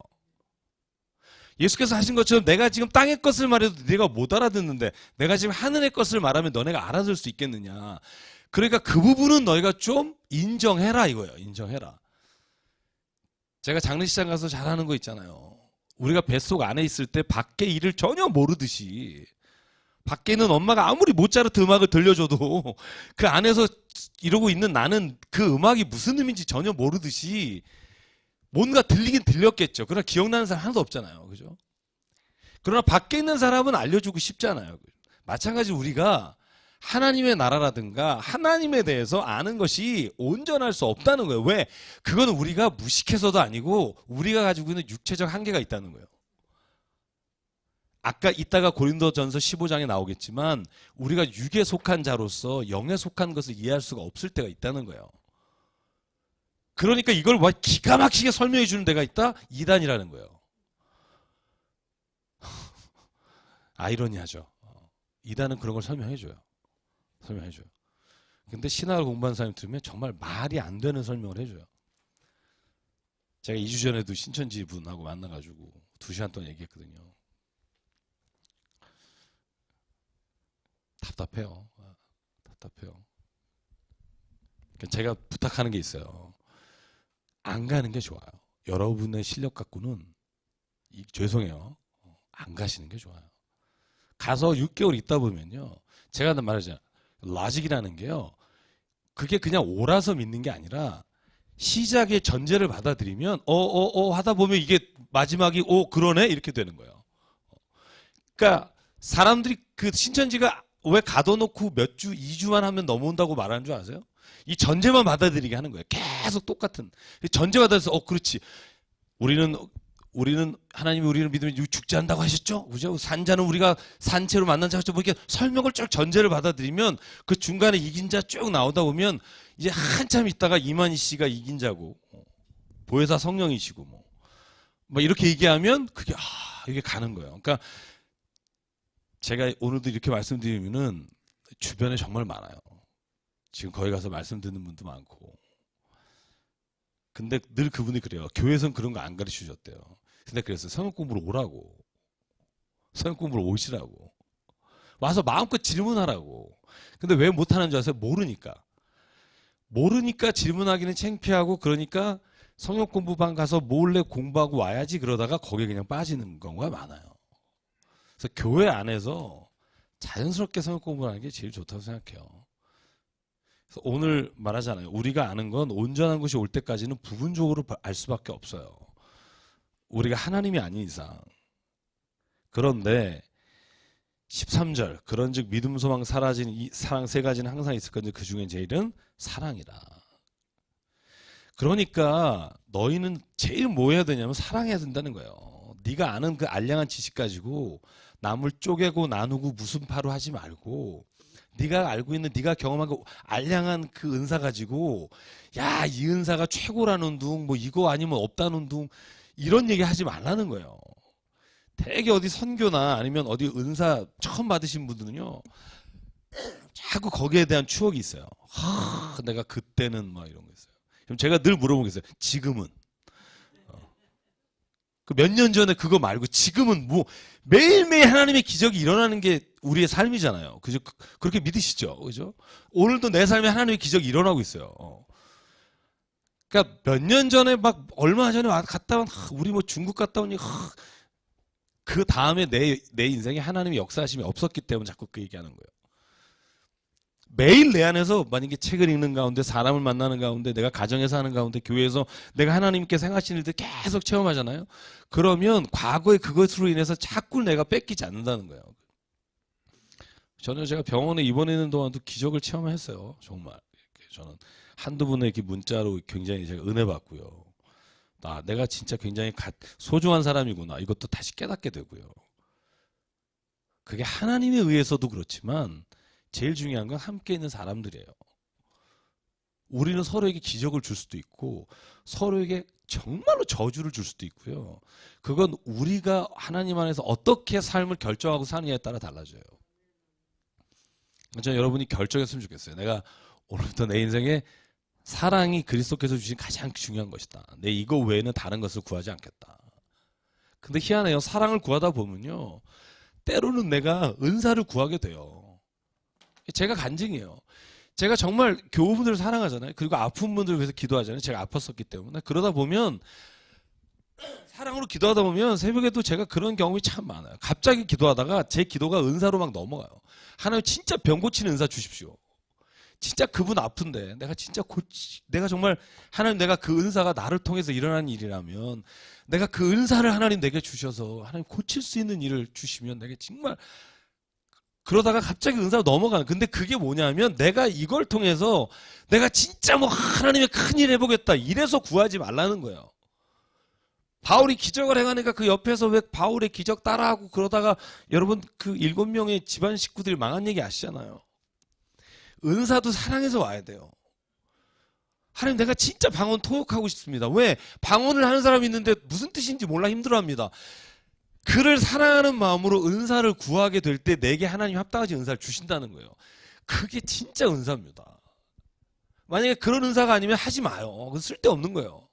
Speaker 1: 예수께서 하신 것처럼 내가 지금 땅의 것을 말해도 네가 못 알아듣는데 내가 지금 하늘의 것을 말하면 너네가 알아들 수 있겠느냐. 그러니까 그 부분은 너희가 좀 인정해라 이거예요. 인정해라. 제가 장례식장 가서 잘하는 거 있잖아요. 우리가 뱃속 안에 있을 때 밖의 일을 전혀 모르듯이 밖에는 엄마가 아무리 모차르트 음악을 들려줘도 그 안에서 이러고 있는 나는 그 음악이 무슨 의미인지 전혀 모르듯이 뭔가 들리긴 들렸겠죠. 그러나 기억나는 사람 하나도 없잖아요. 그죠? 그러나 밖에 있는 사람은 알려주고 싶잖아요. 마찬가지로 우리가 하나님의 나라라든가 하나님에 대해서 아는 것이 온전할 수 없다는 거예요. 왜? 그건 우리가 무식해서도 아니고 우리가 가지고 있는 육체적 한계가 있다는 거예요. 아까 이따가 고린도전서 15장에 나오겠지만 우리가 육에 속한 자로서 영에 속한 것을 이해할 수가 없을 때가 있다는 거예요. 그러니까 이걸 기가 막히게 설명해 주는 데가 있다? 이단이라는 거예요. 아이러니하죠. 이단은 그런 걸 설명해 줘요. 설명해 줘요. 근데 신학을 공부하는 사람이 들으면 정말 말이 안 되는 설명을 해줘요. 제가 2주 전에도 신천지 분하고 만나가지고 2시간 동안 얘기했거든요. 답답해요. 답답해요. 제가 부탁하는 게 있어요. 안 가는 게 좋아요. 여러분의 실력 갖고는 죄송해요. 안 가시는 게 좋아요. 가서 6개월 있다 보면요. 제가 말하잖아요. 라직이라는 게요. 그게 그냥 오라서 믿는 게 아니라 시작의 전제를 받아들이면 하다 보면 이게 마지막이 그러네 이렇게 되는 거예요. 그러니까 사람들이 그 신천지가 왜 가둬놓고 몇 주, 2주만 하면 넘어온다고 말하는 줄 아세요? 이 전제만 받아들이게 하는 거예요. 계속 똑같은. 전제 받아서 그렇지. 우리는 하나님이 우리를 믿으면 죽지 않는다고 하셨죠? 그죠? 산자는 우리가 산채로 만난 자죠. 뭐 이렇게 설명을 쭉 전제를 받아들이면 그 중간에 이긴 자 쭉 나오다 보면 이제 한참 있다가 이만희 씨가 이긴 자고 보혜사 성령이시고 뭐 이렇게 얘기하면 그게 이게 가는 거예요. 그러니까 제가 오늘도 이렇게 말씀드리면은 주변에 정말 많아요. 지금 거기 가서 말씀 듣는 분도 많고. 근데 늘 그분이 그래요. 교회에서는 그런 거 안 가르쳐 주셨대요. 근데 그래서 성경 공부를 오라고. 성경 공부를 오시라고. 와서 마음껏 질문하라고. 근데 왜 못하는 줄 아세요? 모르니까. 모르니까 질문하기는 창피하고 그러니까 성경 공부방 가서 몰래 공부하고 와야지 그러다가 거기에 그냥 빠지는 경우가 많아요. 그래서 교회 안에서 자연스럽게 성경 공부를 하는 게 제일 좋다고 생각해요. 그래서 오늘 말하잖아요. 우리가 아는 건 온전한 것이 올 때까지는 부분적으로 알 수밖에 없어요. 우리가 하나님이 아닌 이상. 그런데 13절 그런즉 믿음 소망 사라진 이 사랑 세 가지는 항상 있을 건데 그 중에 제일은 사랑이라. 그러니까 너희는 제일 뭐 해야 되냐면 사랑해야 된다는 거예요. 네가 아는 그 알량한 지식 가지고 남을 쪼개고 나누고 무슨 파로 하지 말고 네가 알고 있는 네가 경험한 그 알량한 그 은사 가지고 야, 이 은사가 최고라는 둥 뭐 이거 아니면 없다는 둥 이런 얘기 하지 말라는 거예요. 되게 어디 선교나 아니면 어디 은사 처음 받으신 분들은요 자꾸 거기에 대한 추억이 있어요. 내가 그때는 막 이런 거 있어요. 그럼 제가 늘 물어보겠어요. 지금은 그 몇 년 전에 그거 말고 지금은 뭐 매일매일 하나님의 기적이 일어나는 게 우리의 삶이잖아요. 그죠? 그렇게 믿으시죠? 그죠? 오늘도 내 삶에 하나님의 기적이 일어나고 있어요. 그러니까 몇 년 전에 막 얼마 전에 갔다 온 우리 뭐 중국 갔다 오니 그 다음에 내 인생에 하나님의 역사하심이 없었기 때문에 자꾸 그 얘기하는 거예요. 매일 내 안에서 만약에 책을 읽는 가운데 사람을 만나는 가운데 내가 가정에서 하는 가운데 교회에서 내가 하나님께 생하시는 일들 계속 체험하잖아요. 그러면 과거에 그것으로 인해서 자꾸 내가 뺏기지 않는다는 거예요. 제가 병원에 입원해 있는 동안도 기적을 체험했어요. 정말. 저는 한두 분의 이렇게 문자로 굉장히 제가 은혜 받고요. 내가 진짜 굉장히 소중한 사람이구나. 이것도 다시 깨닫게 되고요. 그게 하나님에 의해서도 그렇지만 제일 중요한 건 함께 있는 사람들이에요. 우리는 서로에게 기적을 줄 수도 있고 서로에게 정말로 저주를 줄 수도 있고요. 그건 우리가 하나님 안에서 어떻게 삶을 결정하고 사느냐에 따라 달라져요. 저는 여러분이 결정했으면 좋겠어요. 내가 오늘부터 내 인생에 사랑이 그리스도께서 주신 가장 중요한 것이다. 내 이거 외에는 다른 것을 구하지 않겠다. 근데 희한해요. 사랑을 구하다 보면요. 때로는 내가 은사를 구하게 돼요. 제가 간증이에요. 제가 정말 교우분들을 사랑하잖아요. 그리고 아픈 분들을 위해서 기도하잖아요. 제가 아팠었기 때문에. 그러다 보면 사랑으로 기도하다 보면 새벽에도 제가 그런 경험이 참 많아요. 갑자기 기도하다가 제 기도가 은사로 막 넘어가요. 하나님 진짜 병 고치는 은사 주십시오. 진짜 그분 아픈데 내가 정말 하나님 내가 그 은사가 나를 통해서 일어난 일이라면 내가 그 은사를 하나님 내게 주셔서 하나님 고칠 수 있는 일을 주시면 내가 정말 그러다가 갑자기 은사가 넘어가는. 근데 그게 뭐냐면 내가 이걸 통해서 내가 진짜 뭐 하나님의 큰일 해보겠다 이래서 구하지 말라는 거예요. 바울이 기적을 행하니까 그 옆에서 왜 바울의 기적 따라하고 그러다가 여러분 그 7명의 집안 식구들이 망한 얘기 아시잖아요. 은사도 사랑해서 와야 돼요. 하나님 내가 진짜 방언 통역하고 싶습니다. 왜? 방언을 하는 사람이 있는데 무슨 뜻인지 몰라 힘들어합니다. 그를 사랑하는 마음으로 은사를 구하게 될 때 내게 하나님 합당하지 은사를 주신다는 거예요. 그게 진짜 은사입니다. 만약에 그런 은사가 아니면 하지 마요. 그건 쓸데없는 거예요.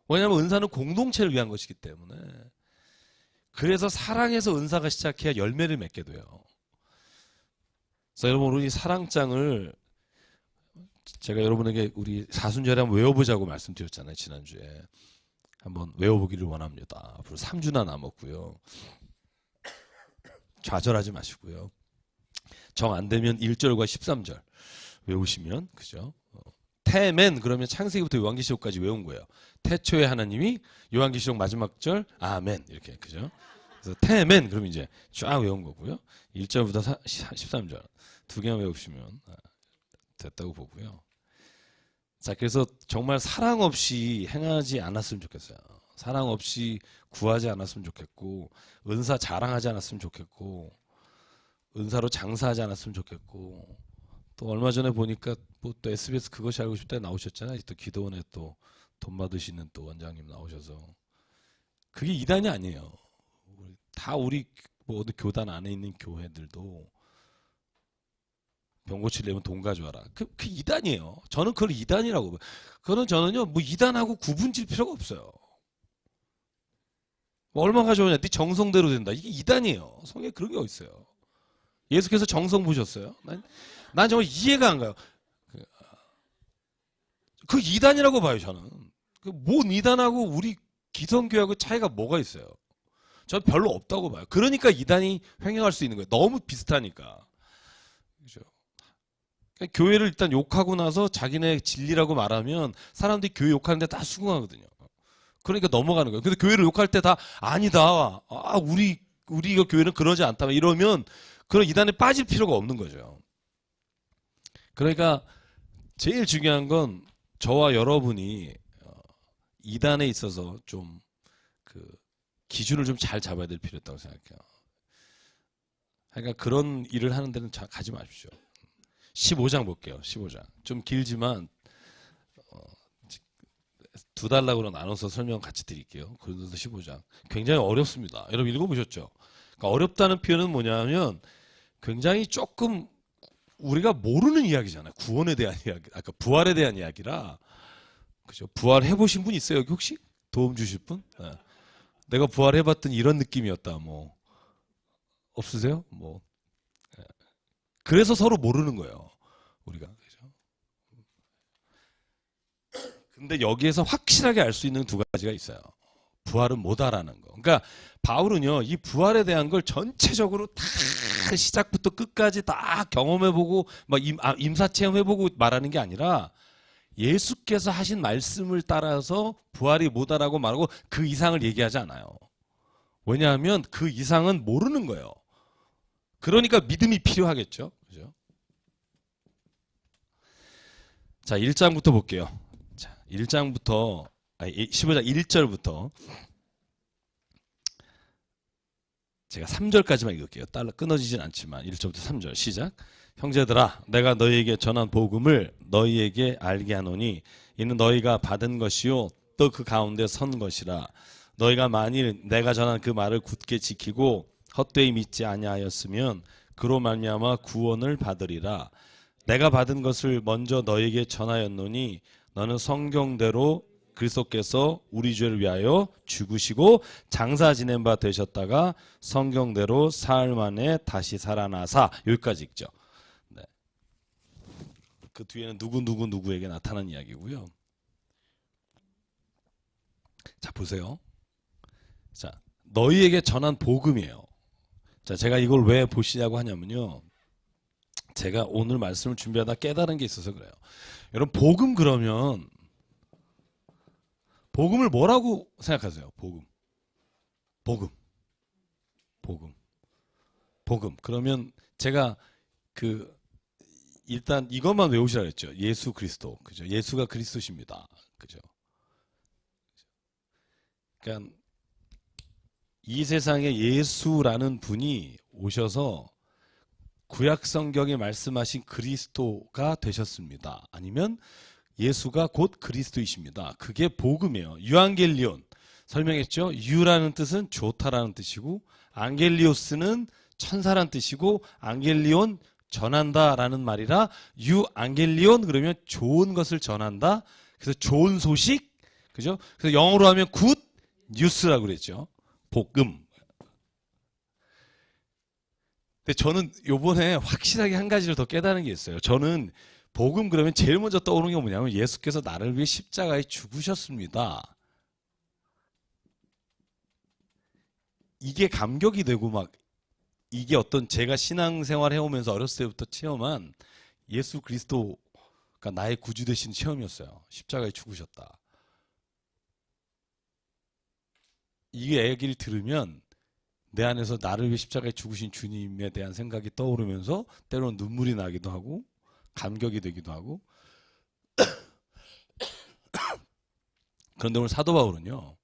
Speaker 1: 왜냐하면 은사는 공동체를 위한 것이기 때문에. 그래서 사랑에서 은사가 시작해야 열매를 맺게 돼요. 그래서 여러분 우리 사랑장을 제가 여러분에게 우리 사순절에 한번 외워보자고 말씀드렸잖아요. 지난주에. 한번 외워보기를 원합니다. 앞으로 3주나 남았고요. 좌절하지 마시고요. 정 안 되면 1절과 13절 외우시면 그죠? 태멘 그러면 창세기부터 요한계시록까지 외운 거예요. 태초에 하나님이 요한계시록 마지막 절 아멘 이렇게 그죠? 그래서 태멘 그러면 이제 쫙 외운 거고요. 1절부터 13절 두 개만 외우시면 됐다고 보고요. 자, 그래서 정말 사랑 없이 행하지 않았으면 좋겠어요. 사랑 없이 구하지 않았으면 좋겠고, 은사 자랑하지 않았으면 좋겠고, 은사로 장사하지 않았으면 좋겠고, 또 얼마 전에 보니까 뭐 또 SBS 그것이 알고 싶다 나오셨잖아요. 또 기도원에 또 돈 받으시는 또 원장님 나오셔서. 그게 이단이 아니에요. 다 우리 뭐 어디 교단 안에 있는 교회들도 병 고치려면 돈 가져와라. 그 이단이에요. 저는 그걸 이단이라고 봐요. 그거는 저는요, 뭐 이단하고 구분 질 필요가 없어요. 뭐 얼마 가져오냐? 네 정성대로 된다. 이게 이단이에요. 성경에 그런 게 어딨어요. 예수께서 정성 보셨어요? 난 정말 이해가 안 가요. 그 이단이라고 봐요, 저는. 뭔 이단하고 우리 기성교회하고 차이가 뭐가 있어요? 저는 별로 없다고 봐요. 그러니까 이단이 횡행할 수 있는 거예요. 너무 비슷하니까. 그죠? 교회를 일단 욕하고 나서 자기네 진리라고 말하면 사람들이 교회 욕하는데 다 수긍하거든요. 그러니까 넘어가는 거예요. 근데 교회를 욕할 때 다 아니다. 우리 우리 교회는 그러지 않다. 이러면 그런 이단에 빠질 필요가 없는 거죠. 그러니까 제일 중요한 건 저와 여러분이 이단에 있어서 좀 그 기준을 좀 잘 잡아야 될 필요 있다고 생각해요. 그러니까 그런 일을 하는 데는 가지 마십시오. 15장 볼게요. 15장. 좀 길지만 2단락으로 나눠서 설명 같이 드릴게요. 고린도서 15장. 굉장히 어렵습니다. 여러분 읽어보셨죠? 그러니까 어렵다는 표현은 뭐냐면 굉장히 조금 우리가 모르는 이야기잖아요. 구원에 대한 이야기, 아까 부활에 대한 이야기라. 그죠? 부활해 보신 분 있어요? 여기 혹시 도움 주실 분? 네. 내가 부활해 봤더니 이런 느낌이었다. 뭐 없으세요? 뭐 그래서 서로 모르는 거예요. 우리가. 그죠? 근데 여기에서 확실하게 알 수 있는 두 가지가 있어요. 부활은 뭐다라는 거. 그러니까 바울은요, 이 부활에 대한 걸 전체적으로 다 시작부터 끝까지 다 경험해보고 막 임사체험해보고 말하는 게 아니라 예수께서 하신 말씀을 따라서 부활이 뭐다라고 말하고 그 이상을 얘기하지 않아요. 왜냐하면 그 이상은 모르는 거예요. 그러니까 믿음이 필요하겠죠. 그죠? 자, 1장부터 볼게요. 자, 1장부터 15장 1절부터 제가 3절까지만 읽을게요. 따라 끊어지진 않지만 1절부터 3절 시작. 형제들아 내가 너희에게 전한 복음을 너희에게 알게 하노니 이는 너희가 받은 것이요 또 그 가운데 선 것이라. 너희가 만일 내가 전한 그 말을 굳게 지키고 헛되이 믿지 아니하였으면 그로 말미암아 구원을 받으리라. 내가 받은 것을 먼저 너희에게 전하였노니 너는 성경대로 그리스도께서 우리 죄를 위하여 죽으시고 장사 지낸 바 되셨다가 성경대로 사흘 만에 다시 살아나사. 여기까지 읽죠. 네. 그 뒤에는 누구에게 나타난 이야기고요. 자, 보세요. 자, 너희에게 전한 복음이에요. 자, 제가 이걸 왜 보시냐고 하냐면요, 제가 오늘 말씀을 준비하다 깨달은 게 있어서 그래요. 여러분, 복음 그러면 복음을 뭐라고 생각하세요? 복음. 그러면 제가 일단 이것만 외우시라 그랬죠. 예수 그리스도. 그죠? 예수가 그리스도십니다. 그죠? 그러니까 이 세상에 예수라는 분이 오셔서 구약 성경에 말씀하신 그리스도가 되셨습니다. 아니면 예수가 곧 그리스도이십니다. 그게 복음이에요. 유앙겔리온 설명했죠. 유라는 뜻은 좋다라는 뜻이고 앙겔리오스는 천사라는 뜻이고 안겔리온 전한다라는 말이라 유앙겔리온 그러면 좋은 것을 전한다. 그래서 좋은 소식, 그죠? 그래서 영어로 하면 굿 뉴스라고 그랬죠. 복음. 근데 저는 요번에 확실하게 한 가지를 더 깨달은 게 있어요. 저는 복음 그러면 제일 먼저 떠오르는 게 뭐냐면 예수께서 나를 위해 십자가에 죽으셨습니다. 이게 감격이 되고 막 이게 어떤 제가 신앙생활 해오면서 어렸을 때부터 체험한 예수 그리스도가 나의 구주 되신 체험이었어요. 십자가에 죽으셨다. 이 얘기를 들으면 내 안에서 나를 위해 십자가에 죽으신 주님에 대한 생각이 떠오르면서 때로는 눈물이 나기도 하고 감격이 되기도 하고. 그런데 오늘 사도 바울은요,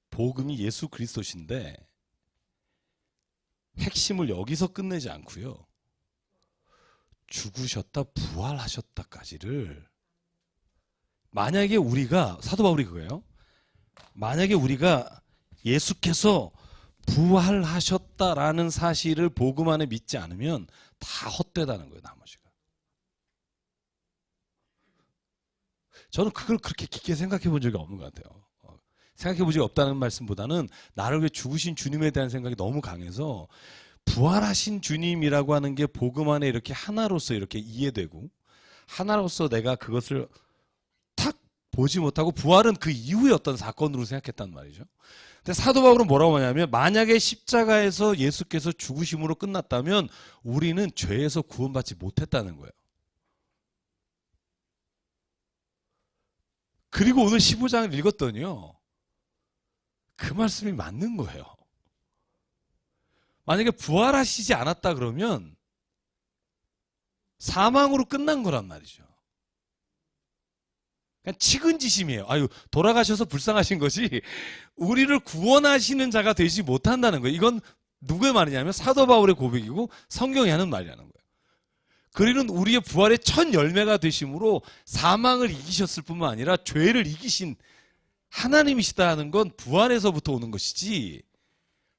Speaker 1: 복음이 예수 그리스도신데 핵심을 여기서 끝내지 않고요, 죽으셨다 부활하셨다까지를, 만약에 우리가, 사도 바울이 그거예요, 만약에 우리가 예수께서 부활하셨다라는 사실을 복음 안에 믿지 않으면 다 헛되다는 거예요, 나머지가. 저는 그걸 그렇게 깊게 생각해 본 적이 없는 것 같아요. 생각해 본 적이 없다는 말씀보다는 나를 위해 죽으신 주님에 대한 생각이 너무 강해서 부활하신 주님이라고 하는 게 복음 안에 이렇게 하나로서 이렇게 이해되고 하나로서 내가 그것을 탁 보지 못하고 부활은 그 이후의 어떤 사건으로 생각했단 말이죠. 근데 사도 바울은 뭐라고 하냐면 만약에 십자가에서 예수께서 죽으심으로 끝났다면 우리는 죄에서 구원받지 못했다는 거예요. 그리고 오늘 15장을 읽었더니요, 그 말씀이 맞는 거예요. 만약에 부활하시지 않았다 그러면 사망으로 끝난 거란 말이죠. 그냥 측은지심이에요. 아유, 돌아가셔서 불쌍하신 거지 우리를 구원하시는 자가 되지 못한다는 거예요. 이건 누구의 말이냐면 사도 바울의 고백이고 성경이 하는 말이라는 거예요. 그리는 우리의 부활의 첫 열매가 되심으로 사망을 이기셨을 뿐만 아니라 죄를 이기신 하나님이시다는 건 부활에서부터 오는 것이지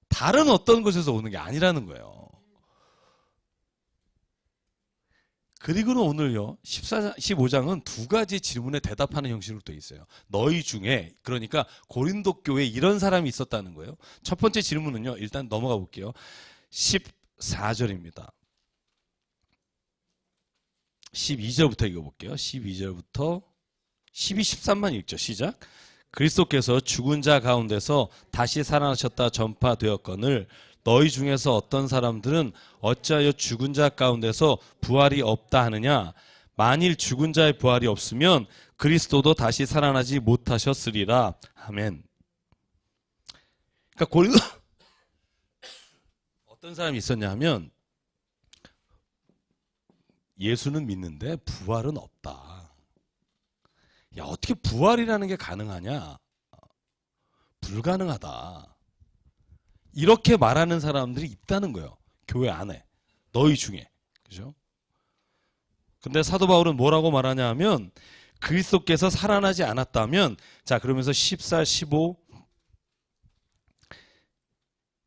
Speaker 1: 다른 어떤 것에서 오는 게 아니라는 거예요. 그리고는 오늘요 15장은 두 가지 질문에 대답하는 형식으로 되어 있어요. 너희 중에, 그러니까 고린도 교회에 이런 사람이 있었다는 거예요. 첫 번째 질문은요, 일단 넘어가 볼게요. 14절입니다. 12절부터 읽어볼게요. 12절부터 12, 13만 읽죠. 시작. 그리스도께서 죽은 자 가운데서 다시 살아나셨다 전파되었거늘 너희 중에서 어떤 사람들은 어찌하여 죽은 자 가운데서 부활이 없다 하느냐. 만일 죽은 자의 부활이 없으면 그리스도도 다시 살아나지 못하셨으리라. 아멘. 그러니까 고린도 어떤 사람이 있었냐 하면 예수는 믿는데 부활은 없다. 야, 어떻게 부활이라는 게 가능하냐? 불가능하다. 이렇게 말하는 사람들이 있다는 거예요. 교회 안에. 너희 중에. 그죠? 근데 사도 바울은 뭐라고 말하냐 하면 그리스도께서 살아나지 않았다면, 자, 그러면서 14, 15,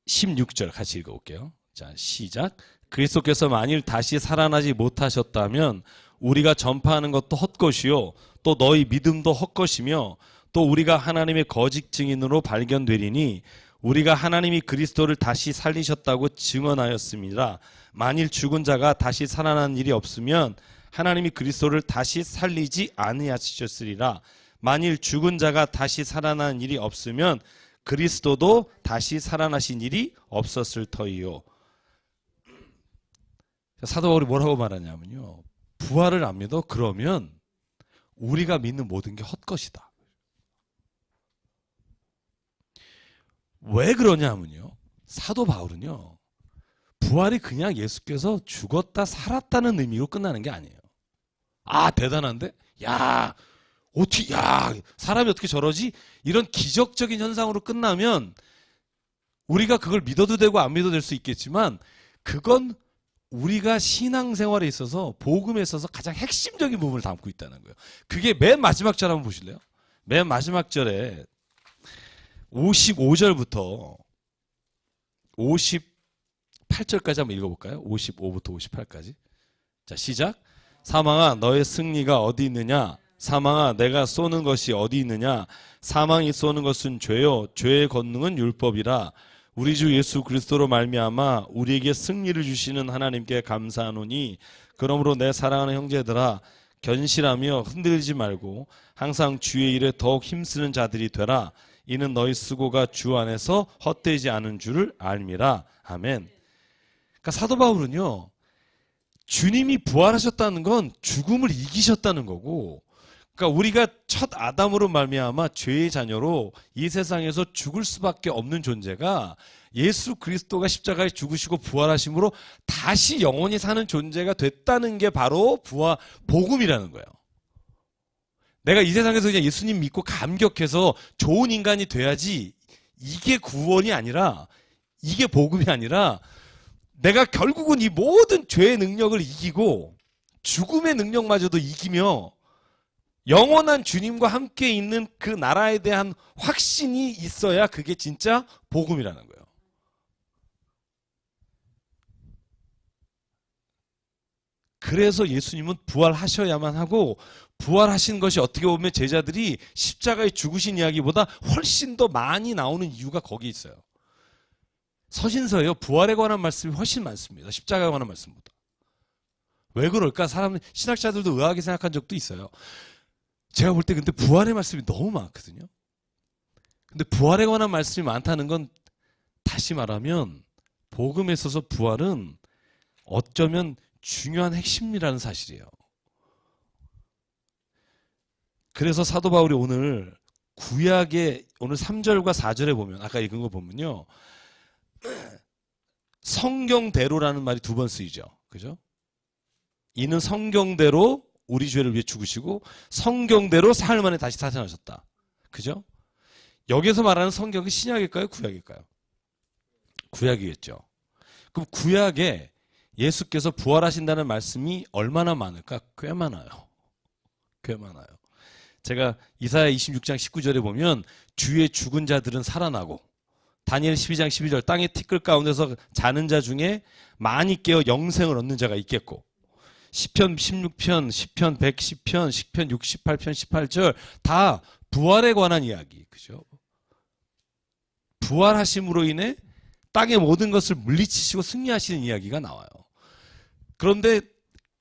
Speaker 1: 16절 같이 읽어볼게요. 자, 시작. 그리스도께서 만일 다시 살아나지 못하셨다면 우리가 전파하는 것도 헛것이요 또 너희 믿음도 헛것이며 또 우리가 하나님의 거짓 증인으로 발견되리니 우리가 하나님이 그리스도를 다시 살리셨다고 증언하였습니다. 만일 죽은 자가 다시 살아난 일이 없으면 하나님이 그리스도를 다시 살리지 아니하셨으리라. 만일 죽은 자가 다시 살아난 일이 없으면 그리스도도 다시 살아나신 일이 없었을 터이요. 사도 바울이 뭐라고 말하냐면요, 부활을 안 믿어? 그러면 우리가 믿는 모든 게 헛것이다. 왜 그러냐면요, 사도 바울은요 부활이 그냥 예수께서 죽었다 살았다는 의미로 끝나는 게 아니에요. 아, 대단한데? 야, 어떻게, 야, 사람이 어떻게 저러지? 이런 기적적인 현상으로 끝나면 우리가 그걸 믿어도 되고 안 믿어도 될 수 있겠지만 그건 우리가 신앙생활에 있어서 복음에 있어서 가장 핵심적인 부분을 담고 있다는 거예요. 그게 맨 마지막 절 한번 보실래요? 맨 마지막 절에 55절부터 58절까지 한번 읽어볼까요? 55부터 58까지. 자, 시작. 사망아 너의 승리가 어디 있느냐? 사망아 내가 쏘는 것이 어디 있느냐? 사망이 쏘는 것은 죄요 죄의 권능은 율법이라. 우리 주 예수 그리스도로 말미암아 우리에게 승리를 주시는 하나님께 감사하노니 그러므로 내 사랑하는 형제들아 견실하며 흔들리지 말고 항상 주의 일에 더욱 힘쓰는 자들이 되라. 이는 너희 수고가 주 안에서 헛되지 않은 줄을 알미라. 아멘. 그러니까 사도 바울은요, 주님이 부활하셨다는 건 죽음을 이기셨다는 거고, 그러니까 우리가 첫 아담으로 말미암아 죄의 자녀로 이 세상에서 죽을 수밖에 없는 존재가 예수 그리스도가 십자가에 죽으시고 부활하심으로 다시 영원히 사는 존재가 됐다는 게 바로 복음이라는 거예요. 내가 이 세상에서 그냥 예수님 믿고 감격해서 좋은 인간이 돼야지, 이게 구원이 아니라, 이게 복음이 아니라 내가 결국은 이 모든 죄의 능력을 이기고 죽음의 능력마저도 이기며 영원한 주님과 함께 있는 그 나라에 대한 확신이 있어야 그게 진짜 복음이라는 거예요. 그래서 예수님은 부활하셔야만 하고, 부활하신 것이 어떻게 보면 제자들이 십자가에 죽으신 이야기보다 훨씬 더 많이 나오는 이유가 거기 있어요. 서신서에요, 부활에 관한 말씀이 훨씬 많습니다. 십자가에 관한 말씀보다. 왜 그럴까? 신학자들도 의아하게 생각한 적도 있어요. 제가 볼 때 근데 부활의 말씀이 너무 많거든요. 근데 부활에 관한 말씀이 많다는 건 다시 말하면 복음에 있어서 부활은 어쩌면 중요한 핵심이라는 사실이에요. 그래서 사도 바울이 오늘 구약의 오늘 3절과 4절에 보면, 아까 읽은 거 보면요, 성경대로라는 말이 두 번 쓰이죠. 그죠? 이는 성경대로 우리 죄를 위해 죽으시고 성경대로 사흘 만에 다시 사생하셨다. 그죠? 여기서 말하는 성경이 신약일까요? 구약일까요? 구약이겠죠. 그럼 구약에 예수께서 부활하신다는 말씀이 얼마나 많을까? 꽤 많아요. 꽤 많아요. 제가 이사야 26장 19절에 보면 주의 죽은 자들은 살아나고 다니엘 12장 12절 땅의 티끌 가운데서 자는 자 중에 많이 깨어 영생을 얻는 자가 있겠고 시편 16편, 시편 110편, 시편 68편 18절 다 부활에 관한 이야기. 그죠? 부활하심으로 인해 땅의 모든 것을 물리치시고 승리하시는 이야기가 나와요. 그런데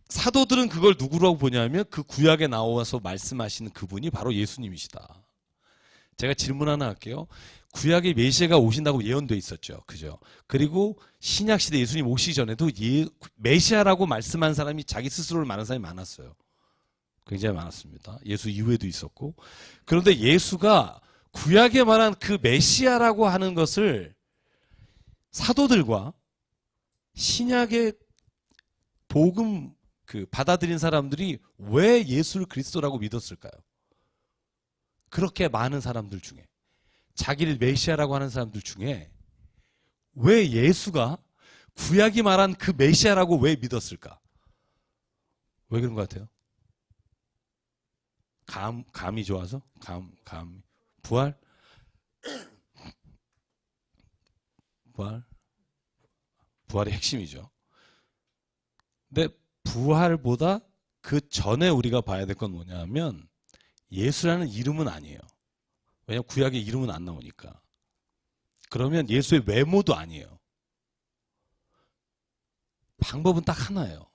Speaker 1: 사도들은 그걸 누구라고 보냐면 그 구약에 나와서 말씀하시는 그분이 바로 예수님이시다. 제가 질문 하나 할게요. 구약에 메시아가 오신다고 예언돼 있었죠. 그죠? 그리고 신약 시대 예수님 오시기 전에도 메시아라고 말씀한 사람이 자기 스스로를 말하는 사람이 많았어요. 굉장히 많았습니다. 예수 이후에도 있었고. 그런데 예수가 구약에 말한 그 메시아라고 하는 것을 사도들과 신약의 복음 받아들인 사람들이 왜 예수를 그리스도라고 믿었을까요? 그렇게 많은 사람들 중에 자기를 메시아라고 하는 사람들 중에 왜 예수가 구약이 말한 그 메시아라고 왜 믿었을까? 왜 그런 것 같아요? 감이 좋아서? 부활? 부활이 핵심이죠. 근데 부활보다 그 전에 우리가 봐야 될 건 뭐냐면 예수라는 이름은 아니에요. 왜냐하면 구약의 이름은 안 나오니까. 그러면 예수의 외모도 아니에요. 방법은 딱 하나예요.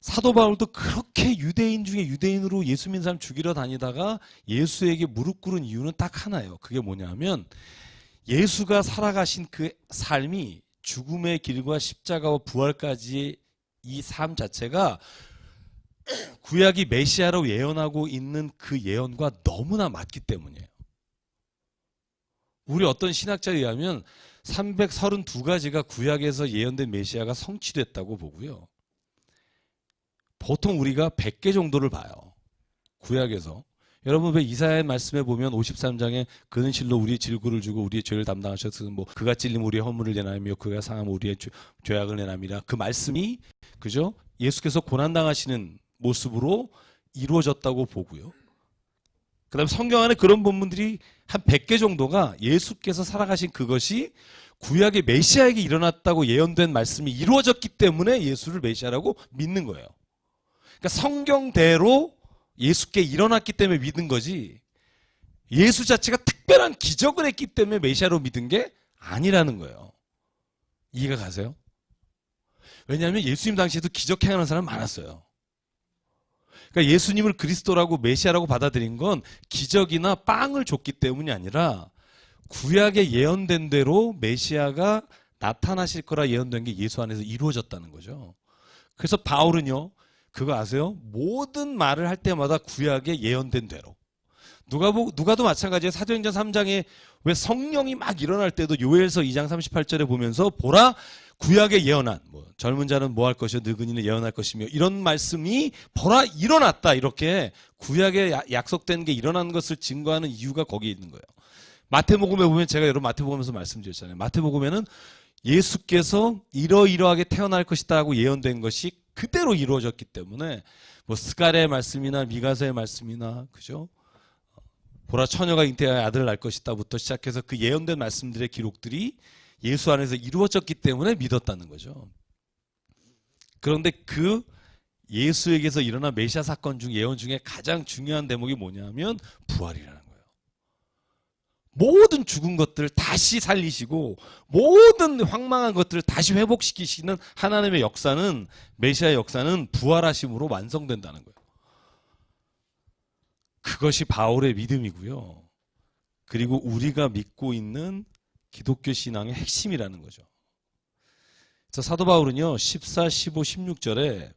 Speaker 1: 사도 바울도 그렇게 유대인 중에 유대인으로 예수 믿는 사람 죽이러 다니다가 예수에게 무릎 꿇은 이유는 딱 하나예요. 그게 뭐냐면 예수가 살아가신 그 삶이 죽음의 길과 십자가와 부활까지의 이 삶 자체가 구약이 메시아로 예언하고 있는 그 예언과 너무나 맞기 때문이에요. 우리 어떤 신학자에 의하면 332가지가 구약에서 예언된 메시아가 성취됐다고 보고요. 보통 우리가 100개 정도를 봐요. 구약에서. 여러분 왜 이사야의 말씀에 보면 53장에 그는 실로 우리의 질고를 주고 우리의 죄를 담당하셔서 뭐 그가 찔림 우리의 허물을 내나며 그가 상함 우리의 죄악을 내남이라 그 말씀이 그죠? 예수께서 고난당하시는 모습으로 이루어졌다고 보고요. 그 다음에 성경 안에 그런 본문들이 한 100개 정도가 예수께서 살아가신 그것이 구약의 메시아에게 일어났다고 예언된 말씀이 이루어졌기 때문에 예수를 메시아라고 믿는 거예요. 그러니까 성경대로 예수께 일어났기 때문에 믿은 거지 예수 자체가 특별한 기적을 했기 때문에 메시아로 믿은 게 아니라는 거예요. 이해가 가세요? 왜냐하면 예수님 당시에도 기적 행하는 사람 많았어요. 그러니까 예수님을 그리스도라고 메시아라고 받아들인 건 기적이나 빵을 줬기 때문이 아니라 구약에 예언된 대로 메시아가 나타나실 거라 예언된 게 예수 안에서 이루어졌다는 거죠. 그래서 바울은요. 그거 아세요? 모든 말을 할 때마다 구약에 예언된 대로. 누가도 마찬가지예요. 사도행전 3장에 왜 성령이 막 일어날 때도 요엘서 2장 38절에 보면서 보라 구약에 예언한 젊은 자는 뭐 할 것이요 늙은이는 예언할 것이며 이런 말씀이 보라 일어났다 이렇게 구약에 약속된 게 일어난 것을 증거하는 이유가 거기에 있는 거예요. 마태복음에 보면 제가 여러분 마태복음에서 말씀드렸잖아요. 마태복음에는 예수께서 이러이러하게 태어날 것이다라고 예언된 것이 그대로 이루어졌기 때문에 뭐 스가랴의 말씀이나 미가서의 말씀이나 그죠? 보라 처녀가 잉태하여 아들을 낳을 것이다부터 시작해서 그 예언된 말씀들의 기록들이 예수 안에서 이루어졌기 때문에 믿었다는 거죠. 그런데 그 예수에게서 일어난 메시아 사건 중 예언 중에 가장 중요한 대목이 뭐냐면 부활이라는 거예요. 모든 죽은 것들을 다시 살리시고 모든 황망한 것들을 다시 회복시키시는 하나님의 역사는 메시아의 역사는 부활하심으로 완성된다는 거예요. 그것이 바울의 믿음이고요. 그리고 우리가 믿고 있는 기독교 신앙의 핵심이라는 거죠. 그래서 사도 바울은요. 14, 15, 16절에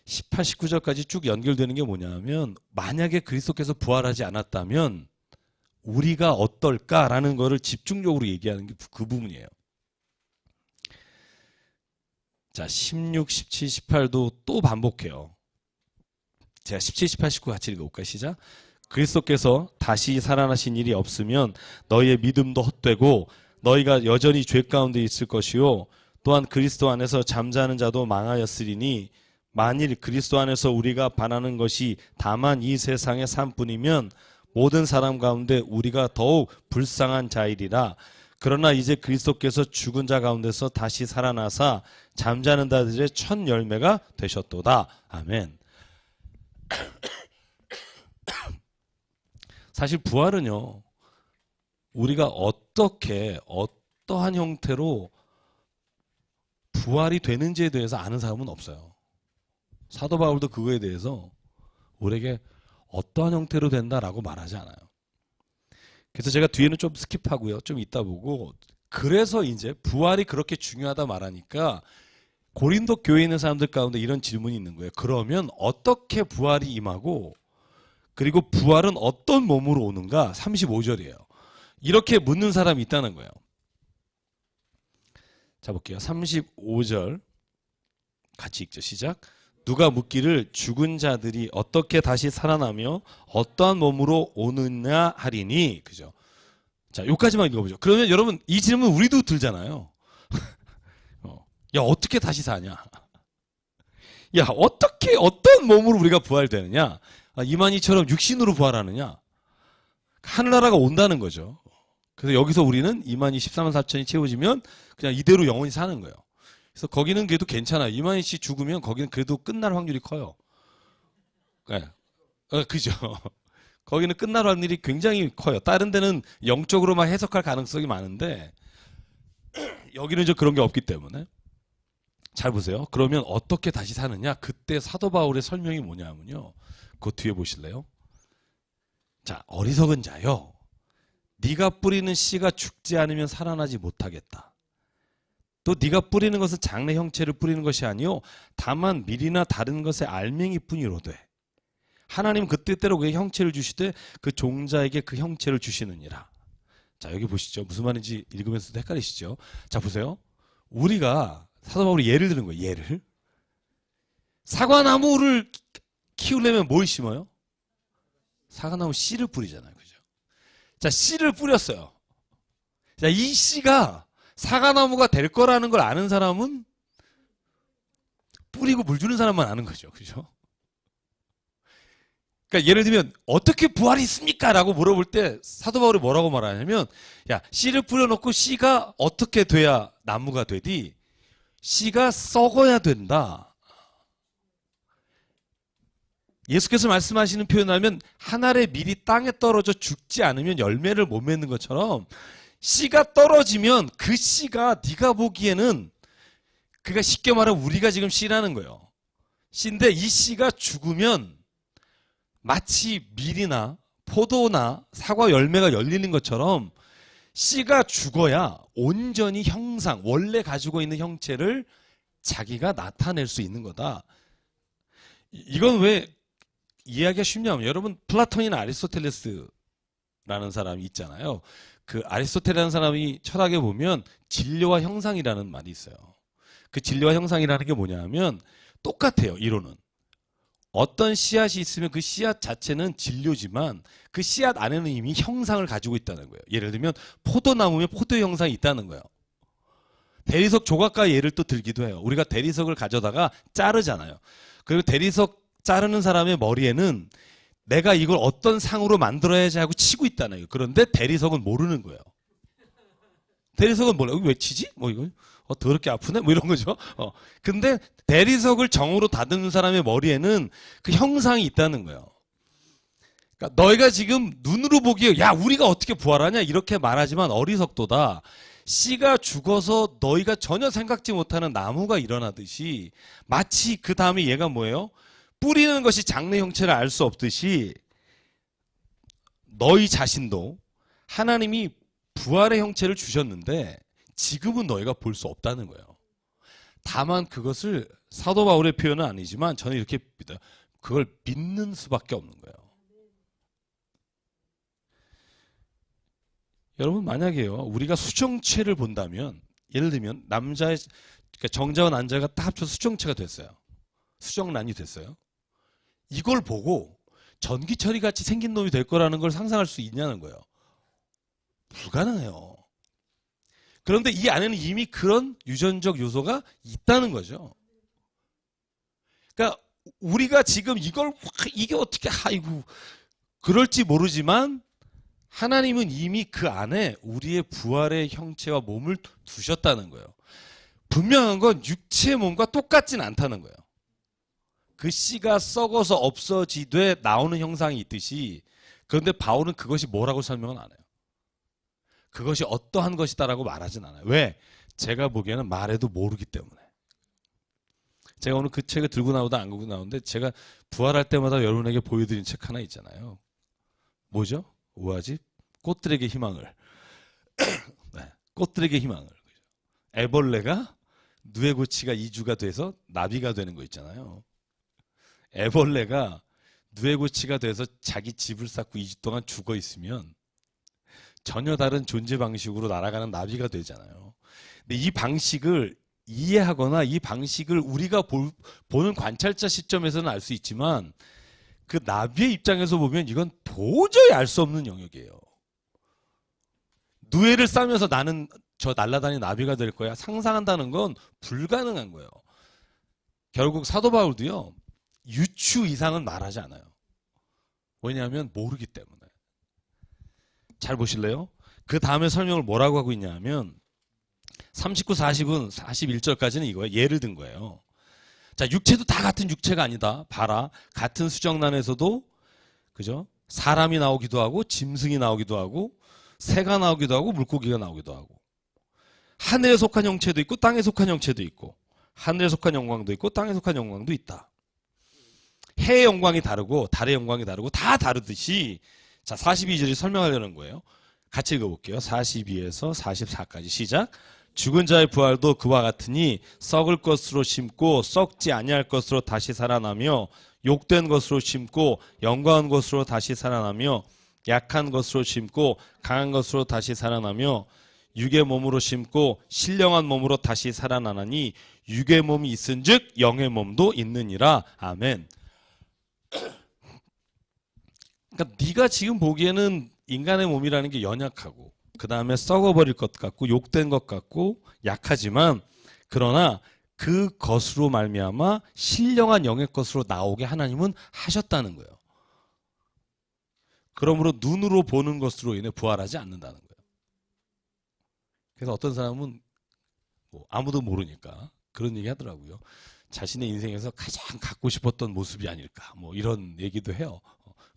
Speaker 1: 18, 19절까지 쭉 연결되는 게 뭐냐면 만약에 그리스도께서 부활하지 않았다면 우리가 어떨까라는 거를 집중적으로 얘기하는 게 그 부분이에요. 자, 16, 17, 18도 또 반복해요. 제가 17, 18, 19 같이 읽어볼까요? 시작. 그리스도께서 다시 살아나신 일이 없으면 너희의 믿음도 헛되고 너희가 여전히 죄 가운데 있을 것이요 또한 그리스도 안에서 잠자는 자도 망하였으리니 만일 그리스도 안에서 우리가 바라는 것이 다만 이 세상의 삶뿐이면 모든 사람 가운데 우리가 더욱 불쌍한 자이리라. 그러나 이제 그리스도께서 죽은 자 가운데서 다시 살아나사 잠자는 자들의 첫 열매가 되셨도다. 아멘. 사실 부활은요, 우리가 어떠한 형태로 부활이 되는지에 대해서 아는 사람은 없어요. 사도 바울도 그거에 대해서 우리에게 어떠한 형태로 된다라고 말하지 않아요. 그래서 제가 뒤에는 좀 스킵하고요. 좀 이따 보고, 그래서 이제 부활이 그렇게 중요하다 말하니까 고린도 교회에 있는 사람들 가운데 이런 질문이 있는 거예요. 그러면 어떻게 부활이 임하고 그리고 부활은 어떤 몸으로 오는가? 35절이에요. 이렇게 묻는 사람이 있다는 거예요. 자, 볼게요. 35절 같이 읽죠. 시작. 누가 묻기를 죽은 자들이 어떻게 다시 살아나며 어떠한 몸으로 오느냐 하리니. 그죠? 자, 여기까지만 읽어보죠. 그러면 여러분 이 질문 우리도 들잖아요. 야, 어떻게 다시 사냐? 야, 어떻게 어떤 몸으로 우리가 부활되느냐? 이만희처럼 육신으로 부활하느냐? 하늘나라가 온다는 거죠. 그래서 여기서 우리는 이만희 14만 4천이 채워지면 그냥 이대로 영원히 사는 거예요. 그래서 거기는 그래도 괜찮아요. 이만희 씨 죽으면 거기는 그래도 끝날 확률이 커요. 네. 그죠. 거기는 끝날 확률이 굉장히 커요. 다른 데는 영적으로만 해석할 가능성이 많은데 여기는 이제 그런 게 없기 때문에. 잘 보세요. 그러면 어떻게 다시 사느냐? 그때 사도 바울의 설명이 뭐냐면요. 그 뒤에 보실래요? 자, 어리석은 자요. 네가 뿌리는 씨가 죽지 않으면 살아나지 못하겠다. 또 네가 뿌리는 것은 장래 형체를 뿌리는 것이 아니요 다만 밀이나 다른 것의 알맹이뿐이로되 하나님 그 뜻대로 그의 형체를 주시되 그 종자에게 그 형체를 주시느니라. 자, 여기 보시죠. 무슨 말인지 읽으면서도 헷갈리시죠? 자, 보세요. 우리가 사도 바울이 예를 드는 거예요. 예를. 사과나무를 키우려면 뭘 심어요? 사과나무 씨를 뿌리잖아요. 그죠? 자, 씨를 뿌렸어요. 자, 이 씨가 사과나무가 될 거라는 걸 아는 사람은 뿌리고 물 주는 사람만 아는 거죠. 그죠? 그러니까 예를 들면 어떻게 부활이 있습니까? 라고 물어볼 때 사도 바울이 뭐라고 말하냐면 야, 씨를 뿌려놓고 씨가 어떻게 돼야 나무가 되디? 씨가 썩어야 된다. 예수께서 말씀하시는 표현을 하면 한 알의 밀이 땅에 떨어져 죽지 않으면 열매를 못 맺는 것처럼 씨가 떨어지면 그 씨가 네가 보기에는 그러니까 쉽게 말하면 우리가 지금 씨라는 거예요. 씨인데 이 씨가 죽으면 마치 밀이나 포도나 사과 열매가 열리는 것처럼 씨가 죽어야 온전히 형상, 원래 가지고 있는 형체를 자기가 나타낼 수 있는 거다. 이건 왜 이해하기가 쉽냐면 여러분 플라톤이나 아리스토텔레스라는 사람이 있잖아요. 그 아리스토텔이라는 사람이 철학에 보면 진료와 형상이라는 말이 있어요. 그 진료와 형상이라는 게 뭐냐면 똑같아요. 이론은. 어떤 씨앗이 있으면 그 씨앗 자체는 진료지만 그 씨앗 안에는 이미 형상을 가지고 있다는 거예요. 예를 들면 포도나무면 포도의 형상이 있다는 거예요. 대리석 조각가 예를 또 들기도 해요. 우리가 대리석을 가져다가 자르잖아요. 그리고 대리석 자르는 사람의 머리에는 내가 이걸 어떤 상으로 만들어야지 하고 치고 있다는 거예요. 그런데 대리석은 모르는 거예요. 대리석은 몰라. 왜 치지? 뭐 이거 더럽게 아프네? 뭐 이런 거죠. 근데 대리석을 정으로 다듬는 사람의 머리에는 그 형상이 있다는 거예요. 그러니까 너희가 지금 눈으로 보기에 야 우리가 어떻게 부활하냐 이렇게 말하지만 어리석도다. 씨가 죽어서 너희가 전혀 생각지 못하는 나무가 일어나듯이 마치 그 다음에 얘가 뭐예요? 뿌리는 것이 장래 형체를 알 수 없듯이 너희 자신도 하나님이 부활의 형체를 주셨는데 지금은 너희가 볼 수 없다는 거예요. 다만 그것을 사도 바울의 표현은 아니지만 저는 이렇게 믿어요. 그걸 믿는 수밖에 없는 거예요. 여러분 만약에요 우리가 수정체를 본다면 예를 들면 남자의 그러니까 정자와 난자가 딱 합쳐서 수정체가 됐어요. 수정란이 됐어요. 이걸 보고 전기철이 같이 생긴 놈이 될 거라는 걸 상상할 수 있냐는 거예요. 불가능해요. 그런데 이 안에는 이미 그런 유전적 요소가 있다는 거죠. 그러니까 우리가 지금 이걸 이게 어떻게 아이고 그럴지 모르지만 하나님은 이미 그 안에 우리의 부활의 형체와 몸을 두셨다는 거예요. 분명한 건 육체의 몸과 똑같진 않다는 거예요. 그 씨가 썩어서 없어지되 나오는 형상이 있듯이 그런데 바울은 그것이 뭐라고 설명은 안 해요. 그것이 어떠한 것이다라고 말하진 않아요. 왜? 제가 보기에는 말해도 모르기 때문에. 제가 오늘 그 책을 들고 나오다 안 들고 나오는데 제가 부활할 때마다 여러분에게 보여드린 책 하나 있잖아요. 뭐죠? 우아집? 꽃들에게 희망을. 네, 꽃들에게 희망을. 애벌레가 누에고치가 이주가 돼서 나비가 되는 거 있잖아요. 애벌레가 누에고치가 돼서 자기 집을 쌓고 2주 동안 죽어 있으면 전혀 다른 존재 방식으로 날아가는 나비가 되잖아요. 근데 이 방식을 이해하거나 이 방식을 우리가 보는 관찰자 시점에서는 알 수 있지만 그 나비의 입장에서 보면 이건 도저히 알 수 없는 영역이에요. 누에를 싸면서 나는 저 날아다니는 나비가 될 거야. 상상한다는 건 불가능한 거예요. 결국 사도 바울도요. 유추 이상은 말하지 않아요. 왜냐하면 모르기 때문에. 잘 보실래요? 그 다음에 설명을 뭐라고 하고 있냐 하면 39, 40은 41절까지는 이거예요. 예를 든 거예요. 자, 육체도 다 같은 육체가 아니다. 봐라. 같은 수정란에서도 그죠? 사람이 나오기도 하고 짐승이 나오기도 하고 새가 나오기도 하고 물고기가 나오기도 하고 하늘에 속한 형체도 있고 땅에 속한 형체도 있고 하늘에 속한 영광도 있고 땅에 속한 영광도 있다. 해의 영광이 다르고 달의 영광이 다르고 다 다르듯이 자 42절이 설명하려는 거예요. 같이 읽어볼게요. 42에서 44까지 시작. 죽은 자의 부활도 그와 같으니 썩을 것으로 심고 썩지 아니할 것으로 다시 살아나며 욕된 것으로 심고 영광한 것으로 다시 살아나며 약한 것으로 심고 강한 것으로 다시 살아나며 육의 몸으로 심고 신령한 몸으로 다시 살아나나니 육의 몸이 있은즉 영의 몸도 있느니라. 아멘. 그러니까 네가 지금 보기에는 인간의 몸이라는 게 연약하고 그 다음에 썩어버릴 것 같고 욕된 것 같고 약하지만 그러나 그것으로 말미암아 신령한 영의 것으로 나오게 하나님은 하셨다는 거예요. 그러므로 눈으로 보는 것으로 인해 부활하지 않는다는 거예요. 그래서 어떤 사람은 뭐 아무도 모르니까 그런 얘기 하더라고요. 자신의 인생에서 가장 갖고 싶었던 모습이 아닐까 뭐 이런 얘기도 해요.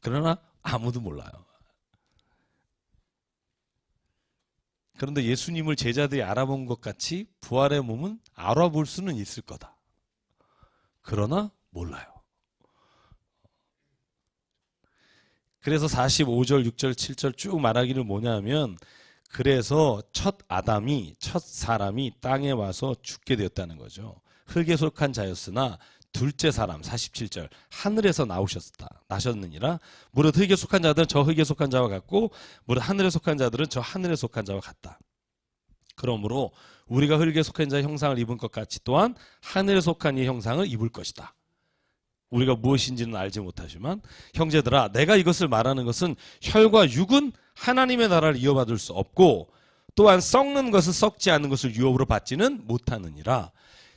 Speaker 1: 그러나 아무도 몰라요. 그런데 예수님을 제자들이 알아본 것 같이 부활의 몸은 알아볼 수는 있을 거다. 그러나 몰라요. 그래서 45절, 6절, 7절 쭉 말하기를 뭐냐면 그래서 첫 아담이 첫 사람이 땅에 와서 죽게 되었다는 거죠. 흙에 속한 자였으나 둘째 사람 47절 하늘에서 나셨느니라. 무릇 흙에 속한 자들은 저 흙에 속한 자와 같고 무릇 하늘에 속한 자들은 저 하늘에 속한 자와 같다. 그러므로 우리가 흙에 속한 자의 형상을 입은 것 같이 또한 하늘에 속한 이의 형상을 입을 것이다. 우리가 무엇인지는 알지 못하지만 형제들아 내가 이것을 말하는 것은 혈과 육은 하나님의 나라를 이어받을 수 없고 또한 썩는 것은 썩지 않는 것을 유업으로 받지는 못하느니라.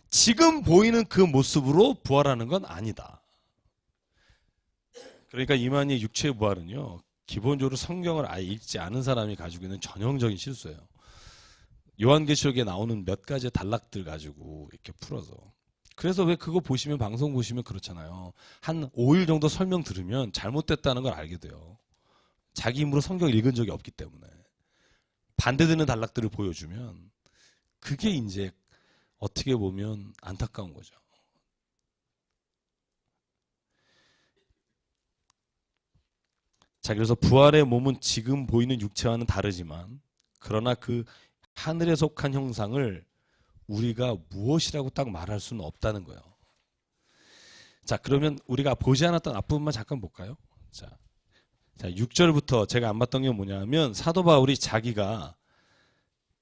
Speaker 1: 지금 보이는 그 모습으로 부활하는 건 아니다. 그러니까 이만희의 육체의 부활은요. 기본적으로 성경을 아예 읽지 않은 사람이 가지고 있는 전형적인 실수예요. 요한계시록에 나오는 몇 가지 단락들 가지고 이렇게 풀어서. 그래서 왜 그거 보시면 방송 보시면 그렇잖아요. 한 5일 정도 설명 들으면 잘못됐다는 걸 알게 돼요. 자기 힘으로 성경 읽은 적이 없기 때문에. 반대되는 단락들을 보여주면 그게 이제 어떻게 보면 안타까운 거죠. 자, 그래서 부활의 몸은 지금 보이는 육체와는 다르지만 그러나 그 하늘에 속한 형상을 우리가 무엇이라고 딱 말할 수는 없다는 거예요. 자, 그러면 우리가 보지 않았던 앞부분만 잠깐 볼까요? 자, 6절부터 제가 안 봤던 게 뭐냐면 사도 바울이 자기가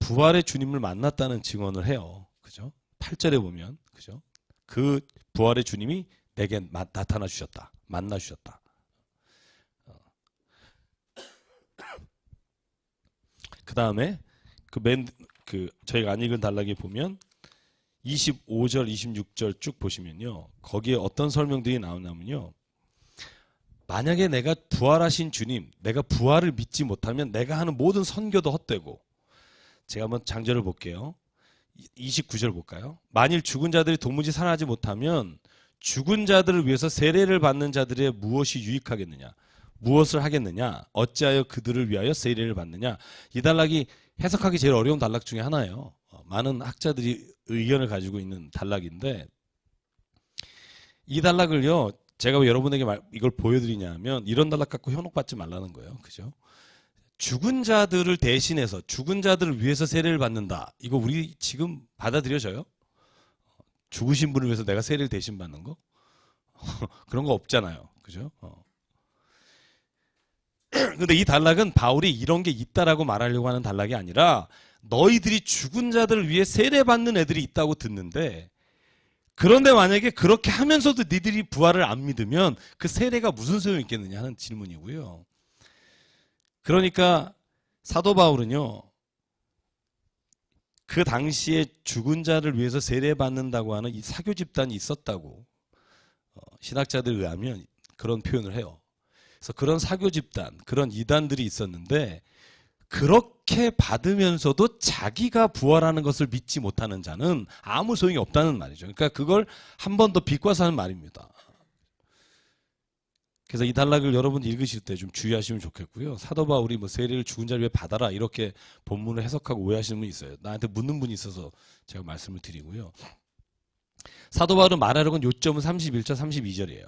Speaker 1: 부활의 주님을 만났다는 증언을 해요. 그죠? 8절에 보면, 그죠? 그 부활의 주님이 내게 나타나 주셨다. 만나 주셨다. 그 다음에 저희가 안 읽은 단락에 보면 25절, 26절 쭉 보시면요. 거기에 어떤 설명들이 나오냐면요. 만약에 내가 부활하신 주님, 내가 부활을 믿지 못하면 내가 하는 모든 선교도 헛되고, 제가 한번 장절을 볼게요. 29절 볼까요? 만일 죽은 자들이 도무지 살아나지 못하면 죽은 자들을 위해서 세례를 받는 자들의 무엇이 유익하겠느냐? 무엇을 하겠느냐? 어찌하여 그들을 위하여 세례를 받느냐? 이 단락이 해석하기 제일 어려운 단락 중에 하나예요. 많은 학자들이 의견을 가지고 있는 단락인데, 이 단락을요, 제가 왜 여러분에게 이걸 보여드리냐면, 이런 단락 갖고 현혹받지 말라는 거예요. 그죠? 죽은 자들을 대신해서, 죽은 자들을 위해서 세례를 받는다. 이거 우리 지금 받아들여져요? 죽으신 분을 위해서 내가 세례를 대신 받는 거? 그런 거 없잖아요. 그죠? 근데 이 단락은 바울이 이런 게 있다라고 말하려고 하는 단락이 아니라, 너희들이 죽은 자들을 위해 세례 받는 애들이 있다고 듣는데, 그런데 만약에 그렇게 하면서도 니들이 부활을 안 믿으면 그 세례가 무슨 소용이 있겠느냐 하는 질문이고요. 그러니까 사도 바울은요, 그 당시에 죽은 자를 위해서 세례 받는다고 하는 이 사교 집단이 있었다고 신학자들에 의하면 그런 표현을 해요. 그래서 그런 사교 집단, 그런 이단들이 있었는데, 그렇게 받으면서도 자기가 부활하는 것을 믿지 못하는 자는 아무 소용이 없다는 말이죠. 그러니까 그걸 한 번 더 비꼬아서 하는 말입니다. 그래서 이 단락을 여러분 읽으실 때 좀 주의하시면 좋겠고요. 사도 바울이 뭐 세례를 죽은 자를 위해 받아라 이렇게 본문을 해석하고 오해하시는 분이 있어요. 나한테 묻는 분이 있어서 제가 말씀을 드리고요. 사도 바울은 말하려고 한 요점은 31절, 32절이에요.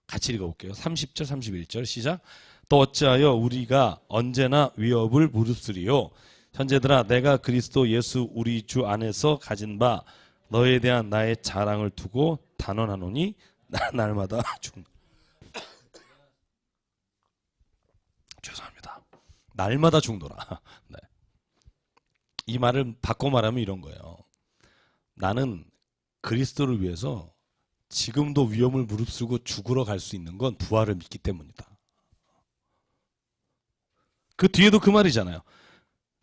Speaker 1: 같이 읽어볼게요. 30절, 31절 시작. 또 어찌하여 우리가 언제나 위협을 무릅쓰리요. 현재들아 내가 그리스도 예수 우리 주 안에서 가진 바 너에 대한 나의 자랑을 두고 단언하노니 날마다 죄송합니다. 날마다 죽노라. 네. 이 말을 바꿔 말하면 이런 거예요. 나는 그리스도를 위해서 지금도 위험을 무릅쓰고 죽으러 갈 수 있는 건 부활을 믿기 때문이다. 그 뒤에도 그 말이잖아요.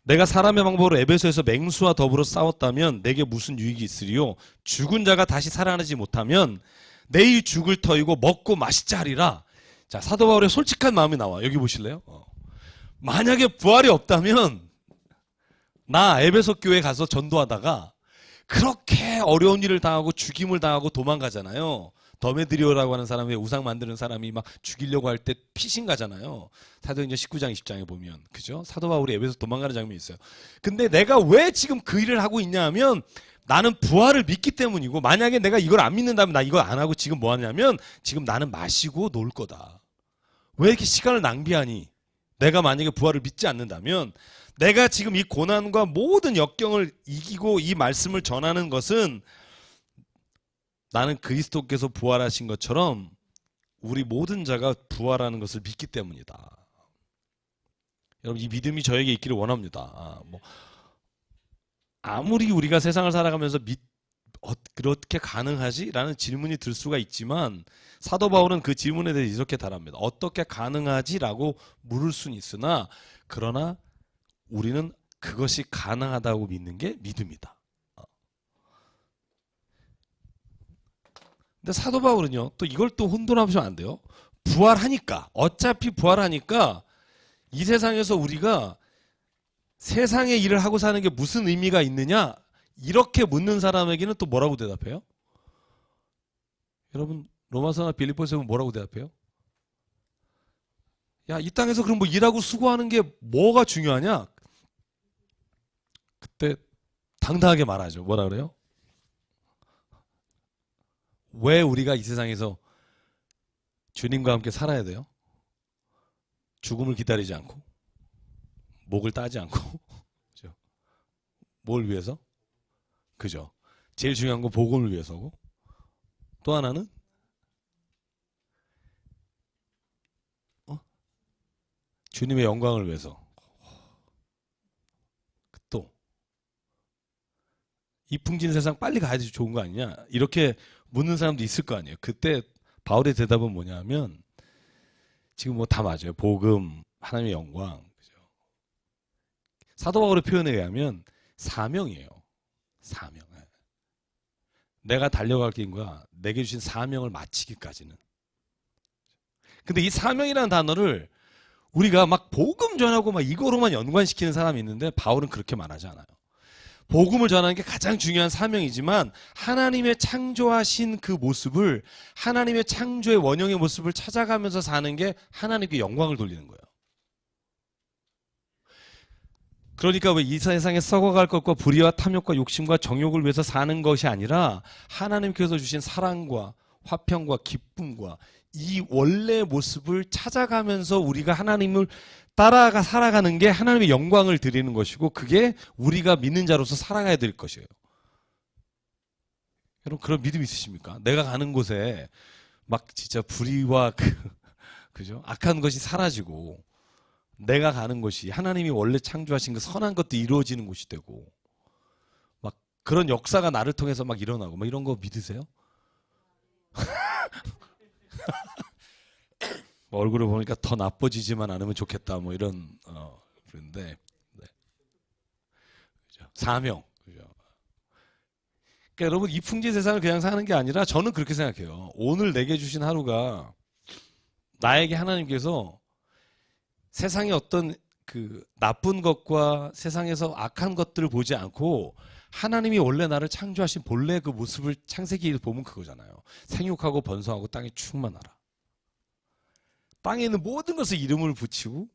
Speaker 1: 내가 사람의 방법으로 에베소에서 맹수와 더불어 싸웠다면 내게 무슨 유익이 있으리요? 죽은 자가 다시 살아나지 못하면 내일 죽을 터이고 먹고 마시자 하리라. 자, 사도 바울의 솔직한 마음이 나와. 여기 보실래요? 만약에 부활이 없다면 나 에베소 교회 가서 전도하다가 그렇게 어려운 일을 당하고 죽임을 당하고 도망가잖아요. 더메드리오라고 하는 사람이 우상 만드는 사람이 막 죽이려고 할 때 피신 가잖아요. 사도행전 19장 20장에 보면. 그죠? 사도 바울이 에베소 도망가는 장면이 있어요. 근데 내가 왜 지금 그 일을 하고 있냐 하면 나는 부활을 믿기 때문이고, 만약에 내가 이걸 안 믿는다면 나 이거 안 하고 지금 뭐 하냐면 지금 나는 마시고 놀 거다. 왜 이렇게 시간을 낭비하니? 내가 만약에 부활을 믿지 않는다면 내가 지금 이 고난과 모든 역경을 이기고 이 말씀을 전하는 것은 나는 그리스도께서 부활하신 것처럼 우리 모든 자가 부활하는 것을 믿기 때문이다. 여러분, 이 믿음이 저에게 있기를 원합니다. 아무리 우리가 세상을 살아가면서 그렇게 가능하지? 라는 질문이 들 수가 있지만 사도 바울은 그 질문에 대해서 이렇게 답합니다. 어떻게 가능하지? 라고 물을 수는 있으나 그러나 우리는 그것이 가능하다고 믿는 게 믿음이다. 근데 사도 바울은요, 또 이걸 또 혼돈하시면 안 돼요. 부활하니까, 어차피 부활하니까 이 세상에서 우리가 세상의 일을 하고 사는 게 무슨 의미가 있느냐? 이렇게 묻는 사람에게는 또 뭐라고 대답해요? 여러분, 로마서나 빌립보서에 보면 뭐라고 대답해요? 야, 이 땅에서 그럼 뭐 일하고 수고하는 게 뭐가 중요하냐? 그때 당당하게 말하죠. 뭐라 그래요? 왜 우리가 이 세상에서 주님과 함께 살아야 돼요? 죽음을 기다리지 않고, 목을 따지 않고, 그죠? 뭘 위해서? 그죠? 제일 중요한 건 복음을 위해서고, 또 하나는 주님의 영광을 위해서. 또 이 풍진 세상 빨리 가야지 좋은 거 아니냐? 이렇게 묻는 사람도 있을 거 아니에요. 그때 바울의 대답은 뭐냐면 지금 뭐 다 맞아요. 복음, 하나님의 영광. 그죠? 사도 바울의 표현에 의하면 사명이에요. 사명. 내가 달려갈 길과 내게 주신 사명을 마치기까지는. 근데 이 사명이라는 단어를 우리가 막 복음 전하고 막 이거로만 연관시키는 사람이 있는데 바울은 그렇게 말하지 않아요. 복음을 전하는 게 가장 중요한 사명이지만 하나님의 창조하신 그 모습을, 하나님의 창조의 원형의 모습을 찾아가면서 사는 게 하나님께 영광을 돌리는 거예요. 그러니까 왜 이 세상에 썩어갈 것과 불의와 탐욕과 욕심과 정욕을 위해서 사는 것이 아니라 하나님께서 주신 사랑과 화평과 기쁨과 이 원래의 모습을 찾아가면서 우리가 하나님을 따라가 살아가는 게 하나님의 영광을 드리는 것이고, 그게 우리가 믿는 자로서 살아가야 될 것이에요. 여러분 그런 믿음 있으십니까? 내가 가는 곳에 막 진짜 불의와 그죠? 악한 것이 사라지고 내가 가는 곳이 하나님이 원래 창조하신 그 선한 것도 이루어지는 곳이 되고 막 그런 역사가 나를 통해서 막 일어나고 막 이런 거 믿으세요? 뭐 얼굴을 보니까 더 나빠지지만 않으면 좋겠다 뭐 이런 그런데 네. 그죠? 사명 그죠? 그러니까 여러분 이 풍진 세상을 그냥 사는 게 아니라 저는 그렇게 생각해요. 오늘 내게 주신 하루가 나에게 하나님께서 세상의 어떤 그 나쁜 것과 세상에서 악한 것들을 보지 않고 하나님이 원래 나를 창조하신 본래 그 모습을 창세기에 보면 그거잖아요. 생육하고 번성하고 땅에 충만하라. 땅에 있는 모든 것을 이름을 붙이고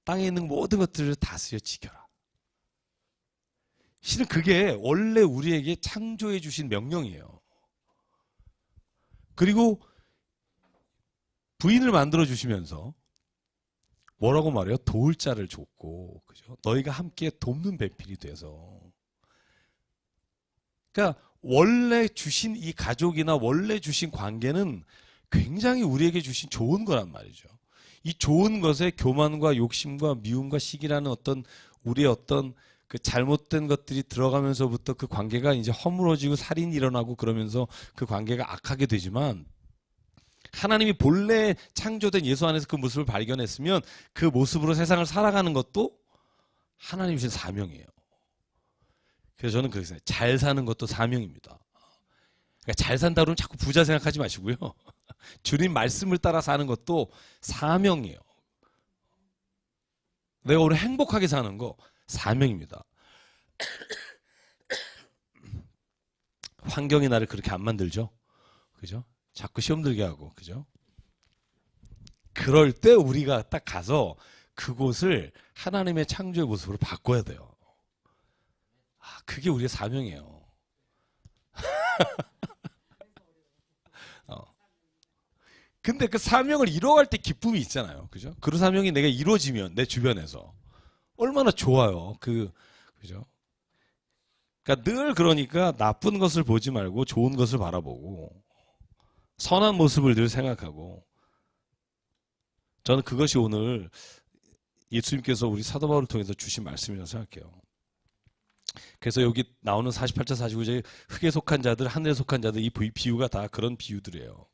Speaker 1: 땅에 있는 모든 것들을 다스려 지켜라. 실은 그게 원래 우리에게 창조해 주신 명령이에요. 그리고 부인을 만들어 주시면서 뭐라고 말해요? 도울 자를 줬고, 그죠? 너희가 함께 돕는 배필이 돼서. 그러니까 원래 주신 이 가족이나 원래 주신 관계는 굉장히 우리에게 주신 좋은 거란 말이죠. 이 좋은 것에 교만과 욕심과 미움과 시기라는 어떤 우리의 어떤 그 잘못된 것들이 들어가면서부터 그 관계가 이제 허물어지고 살인이 일어나고 그러면서 그 관계가 악하게 되지만, 하나님이 본래 창조된 예수 안에서 그 모습을 발견했으면 그 모습으로 세상을 살아가는 것도 하나님이 주신 사명이에요. 그래서 저는 그렇게 생각해요. 잘 사는 것도 사명입니다. 그러니까 잘 산다 그러면 자꾸 부자 생각하지 마시고요. 주님 말씀을 따라 사는 것도 사명이에요. 내가 오늘 행복하게 사는 거 사명입니다. 환경이 나를 그렇게 안 만들죠. 그죠? 자꾸 시험 들게 하고, 그죠? 그럴 때 우리가 딱 가서 그곳을 하나님의 창조의 모습으로 바꿔야 돼요. 아, 그게 우리의 사명이에요. 근데 그 사명을 이루어갈 때 기쁨이 있잖아요. 그죠? 그 사명이 내가 이루어지면 내 주변에서 얼마나 좋아요. 그죠? 그러니까 늘 그러니까 나쁜 것을 보지 말고 좋은 것을 바라보고 선한 모습을 늘 생각하고, 저는 그것이 오늘 예수님께서 우리 사도 바울을 통해서 주신 말씀이라고 생각해요. 그래서 여기 나오는 48절 49절에 흙에 속한 자들, 하늘에 속한 자들, 이 비유가 다 그런 비유들이에요.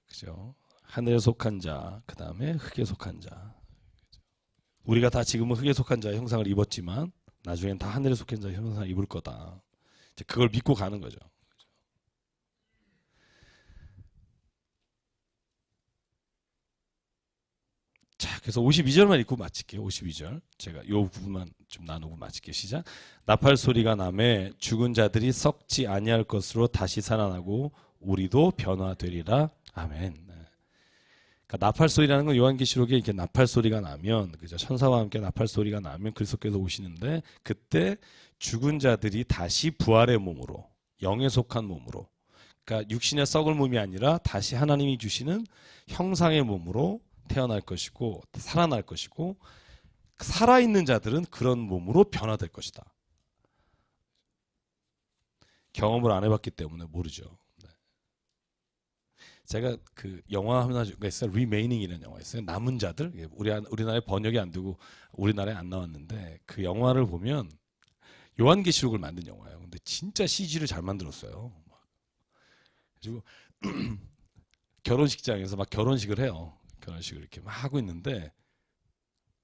Speaker 1: 그죠? 하늘에 속한 자, 그 다음에 흙에 속한 자. 우리가 다 지금은 흙에 속한 자의 형상을 입었지만 나중엔 다 하늘에 속한 자의 형상을 입을 거다. 이제 그걸 믿고 가는 거죠. 자, 그래서 52절만 읽고 마칠게요. 52절. 제가 이 부분만 좀 나누고 마칠게요. 시작. 나팔 소리가 나매 죽은 자들이 썩지 아니할 것으로 다시 살아나고 우리도 변화되리라. 아멘. 그러니까 나팔 소리라는 건 요한계시록에 이렇게 나팔 소리가 나면, 그죠? 천사와 함께 나팔 소리가 나면 그리스도께서 오시는데, 그때 죽은 자들이 다시 부활의 몸으로, 영에 속한 몸으로, 그러니까 육신의 썩을 몸이 아니라 다시 하나님이 주시는 형상의 몸으로 태어날 것이고 살아날 것이고, 살아있는 자들은 그런 몸으로 변화될 것이다. 경험을 안 해봤기 때문에 모르죠. 네. 제가 그 영화 하나 있어요. Remaining이라는 영화 있어요. 남은 자들. 우리나라에 번역이 안 되고 우리나라에 안 나왔는데, 그 영화를 보면 요한계시록을 만든 영화예요. 근데 진짜 CG를 잘 만들었어요. 그리고 결혼식장에서 막 결혼식을 해요. 결혼식을 이렇게 막 하고 있는데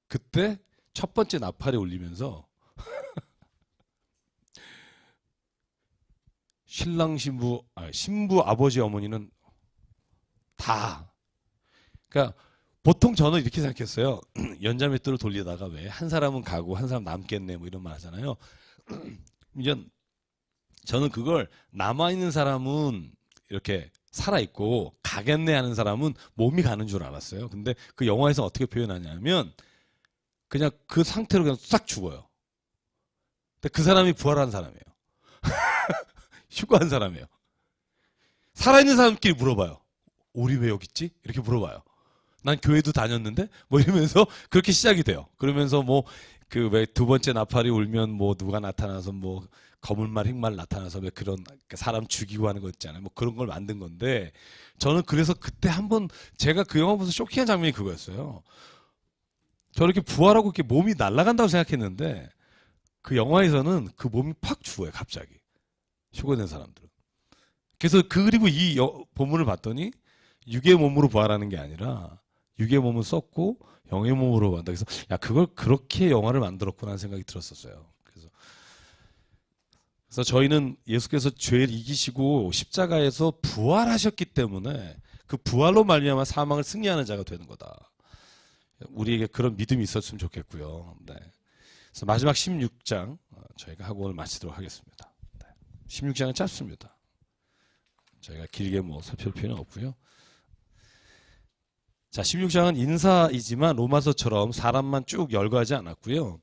Speaker 1: 그때 첫 번째 나팔이 울리면서 신부 아버지 어머니는 다, 그러니까 보통 저는 이렇게 생각했어요. 연자맷돌을 돌리다가 왜 한 사람은 가고 한 사람 남겠네 뭐 이런 말 하잖아요. 이제 저는 그걸 남아있는 사람은 이렇게 살아있고 가겠네 하는 사람은 몸이 가는 줄 알았어요. 근데 그 영화에서 어떻게 표현하냐면 그냥 그 상태로 그냥 싹 죽어요. 근데 그 사람이 부활한 사람이에요. 휴거한 사람이에요. 살아있는 사람끼리 물어봐요. 우리 왜 여기 있지? 이렇게 물어봐요. 난 교회도 다녔는데 뭐 이러면서 그렇게 시작이 돼요. 그러면서 뭐 그 왜 두 번째 나팔이 울면 뭐 누가 나타나서 뭐 검은 말 흰말 나타나서 왜 그런 사람 죽이고 하는 거 있잖아요. 뭐 그런 걸 만든 건데 저는 그래서 그때 한번 제가 그 영화 보면서 쇼킹한 장면이 그거였어요. 저렇게 부활하고 이렇게 몸이 날아간다고 생각했는데 그 영화에서는 그 몸이 팍 죽어요. 갑자기 휴거된 사람들은. 그래서 그리고 이 본문을 봤더니 육의 몸으로 부활하는 게 아니라 육의 몸은 썼고 영의 몸으로 부활한다. 그래서 야 그걸 그렇게 영화를 만들었구나 하는 생각이 들었었어요. 그래서 저희는 예수께서 죄를 이기시고 십자가에서 부활하셨기 때문에 그 부활로 말미암아 사망을 승리하는 자가 되는 거다. 우리에게 그런 믿음이 있었으면 좋겠고요. 네. 그래서 마지막 16장 저희가 하고 오늘 마치도록 하겠습니다. 네. 16장은 짧습니다. 저희가 길게 뭐 살필 필요는 없고요. 자, 16장은 인사이지만 로마서처럼 사람만 쭉 열거하지 않았고요.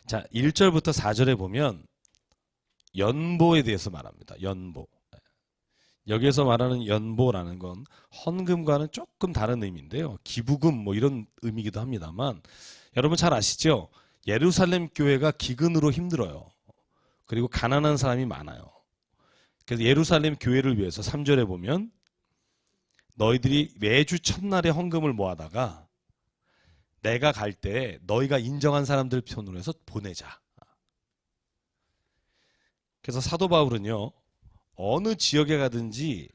Speaker 1: 자, 1절부터 4절에 보면 연보에 대해서 말합니다. 연보. 여기에서 말하는 연보라는 건 헌금과는 조금 다른 의미인데요. 기부금 뭐 이런 의미이기도 합니다만 여러분 잘 아시죠? 예루살렘 교회가 기근으로 힘들어요. 그리고 가난한 사람이 많아요. 그래서 예루살렘 교회를 위해서 3절에 보면 너희들이 매주 첫날에 헌금을 모아다가 내가 갈 때 너희가 인정한 사람들 편으로 해서 보내자. 그래서 사도 바울은요. 어느 지역에 가든지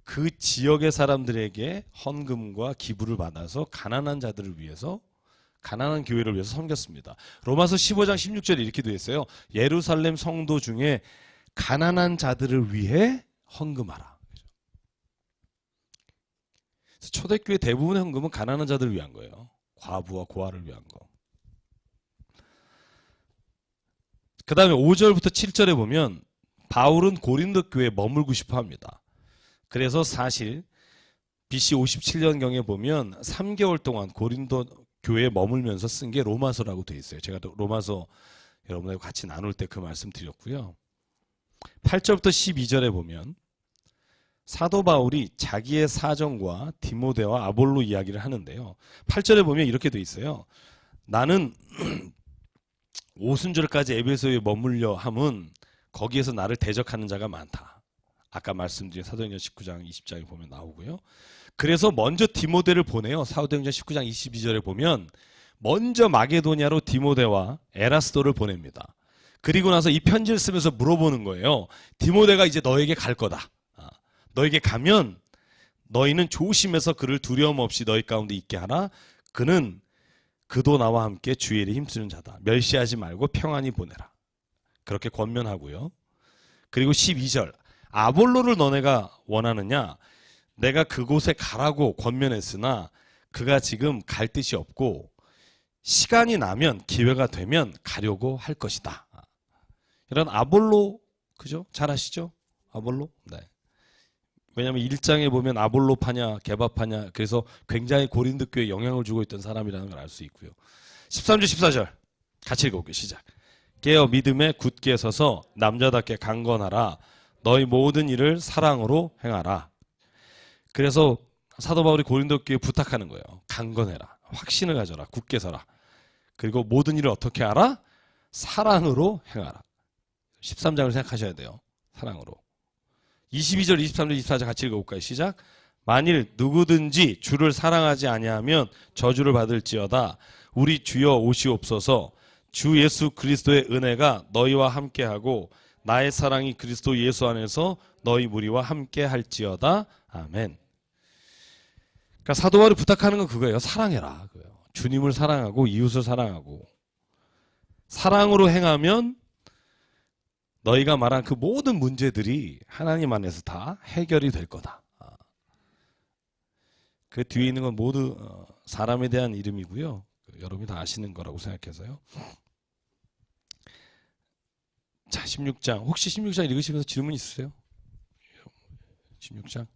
Speaker 1: 그 지역의 사람들에게 헌금과 기부를 받아서 가난한 자들을 위해서 가난한 교회를 위해서 섬겼습니다. 로마서 15장 16절에 이렇게 되어 있어요. 예루살렘 성도 중에 가난한 자들을 위해 헌금하라. 초대교회 대부분의 헌금은 가난한 자들을 위한 거예요. 과부와 고아를 위한 거. 그 다음에 5절부터 7절에 보면 바울은 고린도 교회에 머물고 싶어 합니다. 그래서 사실 BC 57년경에 보면 3개월 동안 고린도 교회에 머물면서 쓴 게 로마서라고 되어 있어요. 제가 로마서 여러분들과 같이 나눌 때 그 말씀 드렸고요. 8절부터 12절에 보면 사도 바울이 자기의 사정과 디모데와 아볼로 이야기를 하는데요. 8절에 보면 이렇게 되어 있어요. 나는 오순절까지 에베소에 머물려 함은 거기에서 나를 대적하는 자가 많다. 아까 말씀드린 사도행전 19장 20장에 보면 나오고요. 그래서 먼저 디모데를 보내요. 사도행전 19장 22절에 보면 먼저 마게도냐로 디모데와 에라스도를 보냅니다. 그리고 나서 이 편지를 쓰면서 물어보는 거예요. 디모데가 이제 너에게 갈 거다. 너에게 가면 너희는 조심해서 그를 두려움 없이 너희 가운데 있게 하라. 그는 그도 나와 함께 주의 일에 힘쓰는 자다. 멸시하지 말고 평안히 보내라. 그렇게 권면하고요. 그리고 12절 아볼로를 너네가 원하느냐? 내가 그곳에 가라고 권면했으나 그가 지금 갈 뜻이 없고 시간이 나면 기회가 되면 가려고 할 것이다. 이런 아볼로 그죠? 잘 아시죠? 아볼로? 네. 왜냐하면 1장에 보면 아볼로파냐 게바파냐 그래서 굉장히 고린도 교회에 영향을 주고 있던 사람이라는 걸 알 수 있고요. 13절 14절 같이 읽어볼게요. 시작. 깨어 믿음에 굳게 서서 남자답게 강건하라. 너희 모든 일을 사랑으로 행하라. 그래서 사도 바울이 고린도 교회에 부탁하는 거예요. 강건해라. 확신을 가져라. 굳게 서라. 그리고 모든 일을 어떻게 하라? 사랑으로 행하라. 13장을 생각하셔야 돼요. 사랑으로. 22절, 23절, 24절 같이 읽어볼까요? 시작. 만일 누구든지 주를 사랑하지 아니하면 저주를 받을지어다. 우리 주여 오시옵소서. 주 예수 그리스도의 은혜가 너희와 함께하고 나의 사랑이 그리스도 예수 안에서 너희 무리와 함께할지어다. 아멘. 그러니까 사도 바울이 부탁하는 건 그거예요. 사랑해라. 그거예요. 주님을 사랑하고 이웃을 사랑하고 사랑으로 행하면 너희가 말한 그 모든 문제들이 하나님 안에서 다 해결이 될 거다. 그 뒤에 있는 건 모두 사람에 대한 이름이고요. 여러분이 다 아시는 거라고 생각해서요. 자, 16장. 혹시 16장 읽으시면서 질문 있으세요? 16장.